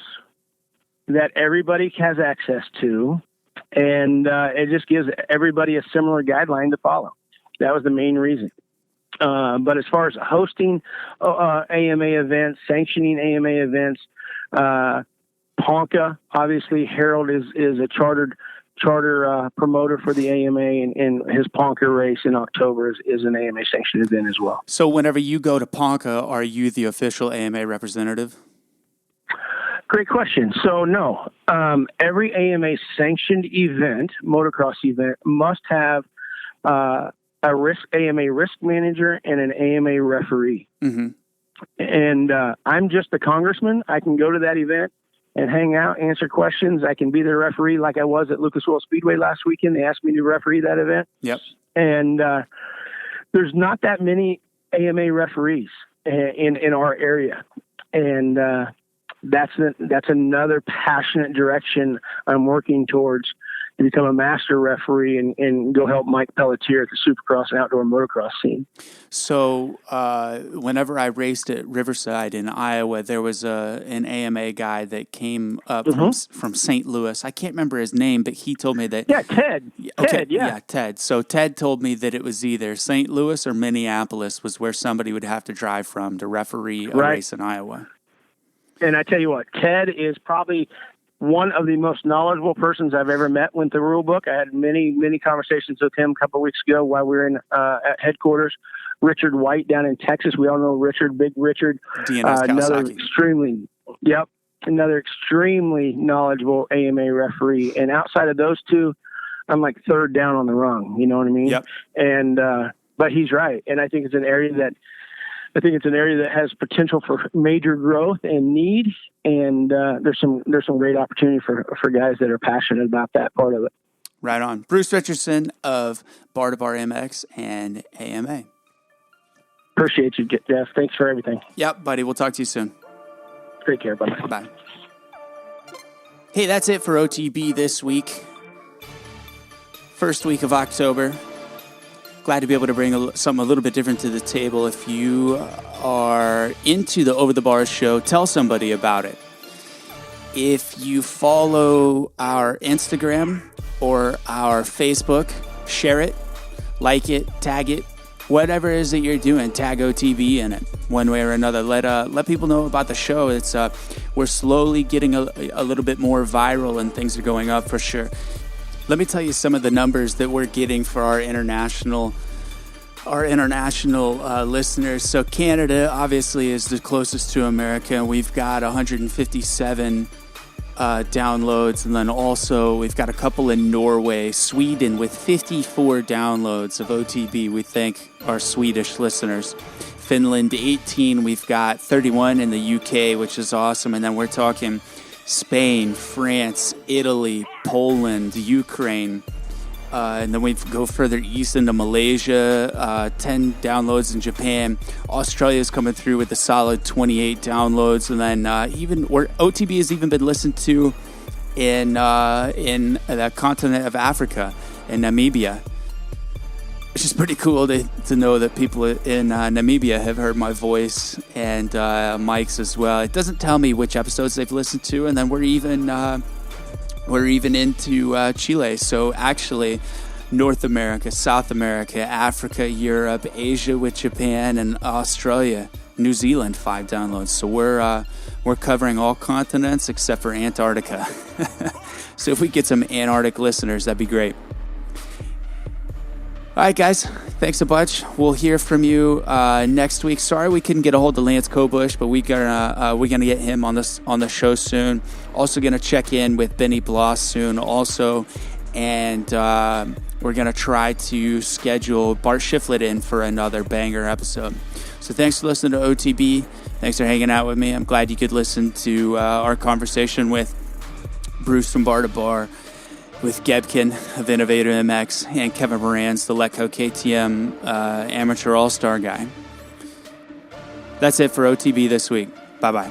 that everybody has access to, and it just gives everybody a similar guideline to follow. That was the main reason. But as far as hosting AMA events, sanctioning AMA events, Ponca, obviously Harold is a charter promoter for the AMA, and his Ponca race in October is an AMA sanctioned event as well. So whenever you go to Ponca, are you the official AMA representative? Great question. So no, every AMA sanctioned event, motocross event, must have a AMA risk manager and an AMA referee. Mm-hmm. And I'm just the congressman. I can go to that event and hang out, answer questions. I can be the referee like I was at Lucas Oil Speedway last weekend. They asked me to referee that event. Yep. And there's not that many AMA referees in our area. And that's another passionate direction I'm working towards, to become a master referee and go help Mike Pelletier at the Supercross and outdoor motocross scene. So whenever I raced at Riverside in Iowa, there was an AMA guy that came up from St. Louis. I can't remember his name, but he told me that... Yeah, Ted. Okay, Ted, yeah. Ted. So Ted told me that it was either St. Louis or Minneapolis was where somebody would have to drive from to referee a race in Iowa. And I tell you what, Ted is probably one of the most knowledgeable persons I've ever met with the rule book. I had many, many conversations with him a couple of weeks ago while we were in at headquarters. Richard White down in Texas. We all know Richard, Big Richard. Another extremely knowledgeable AMA referee. And outside of those two, I'm like third down on the rung. You know what I mean? Yep. And but he's right. And I think it's an area that has potential for major growth and need, and there's some great opportunity for guys that are passionate about that part of it. Right on. Bruce Richardson of Bar to Bar MX and AMA. Appreciate you, Jeff. Thanks for everything. Yep, buddy. We'll talk to you soon. Take care. Bye-bye. Bye. Hey, that's it for OTB this week. First week of October. Glad to be able to bring something a little bit different to the table. If you are into the Over the Bars show, tell somebody about it. If you follow our Instagram or our Facebook, share it, like it, tag it, whatever it is that you're doing, tag OTB in it one way or another. Let people know about the show. It's we're slowly getting a little bit more viral, and things are going up for sure. Let me tell you some of the numbers that we're getting for our international listeners. So Canada obviously is the closest to America. We've got 157 downloads, and then also we've got a couple in Norway, Sweden with 54 downloads of OTB. We thank our Swedish listeners. Finland 18. We've got 31 in the UK, which is awesome. And then we're talking Spain, France, Italy, Poland, Ukraine, and then we go further east into Malaysia, 10 downloads in Japan. Australia's coming through with a solid 28 downloads, and then OTB has even been listened to in the continent of Africa, in Namibia, which is pretty cool to know that people in Namibia have heard my voice, and Mike's as well. It doesn't tell me which episodes they've listened to, and then we're even into Chile. So actually, North America, South America, Africa, Europe, Asia with Japan, and Australia, New Zealand, 5 downloads. So we're covering all continents except for Antarctica. So if we get some Antarctic listeners, that'd be great. All right, guys, thanks a bunch. We'll hear from you next week. Sorry we couldn't get a hold of Lance Kobush, but we're gonna get him on the show soon. Also gonna check in with Benny Bloss soon, also, and we're gonna try to schedule Bart Shiflett in for another banger episode. So thanks for listening to OTB. Thanks for hanging out with me. I'm glad you could listen to our conversation with Bruce from Bar to Bar, with Gebken of Innovator MX, and Kevin Moranz, the Letko KTM amateur all-star guy. That's it for OTB this week. Bye-bye.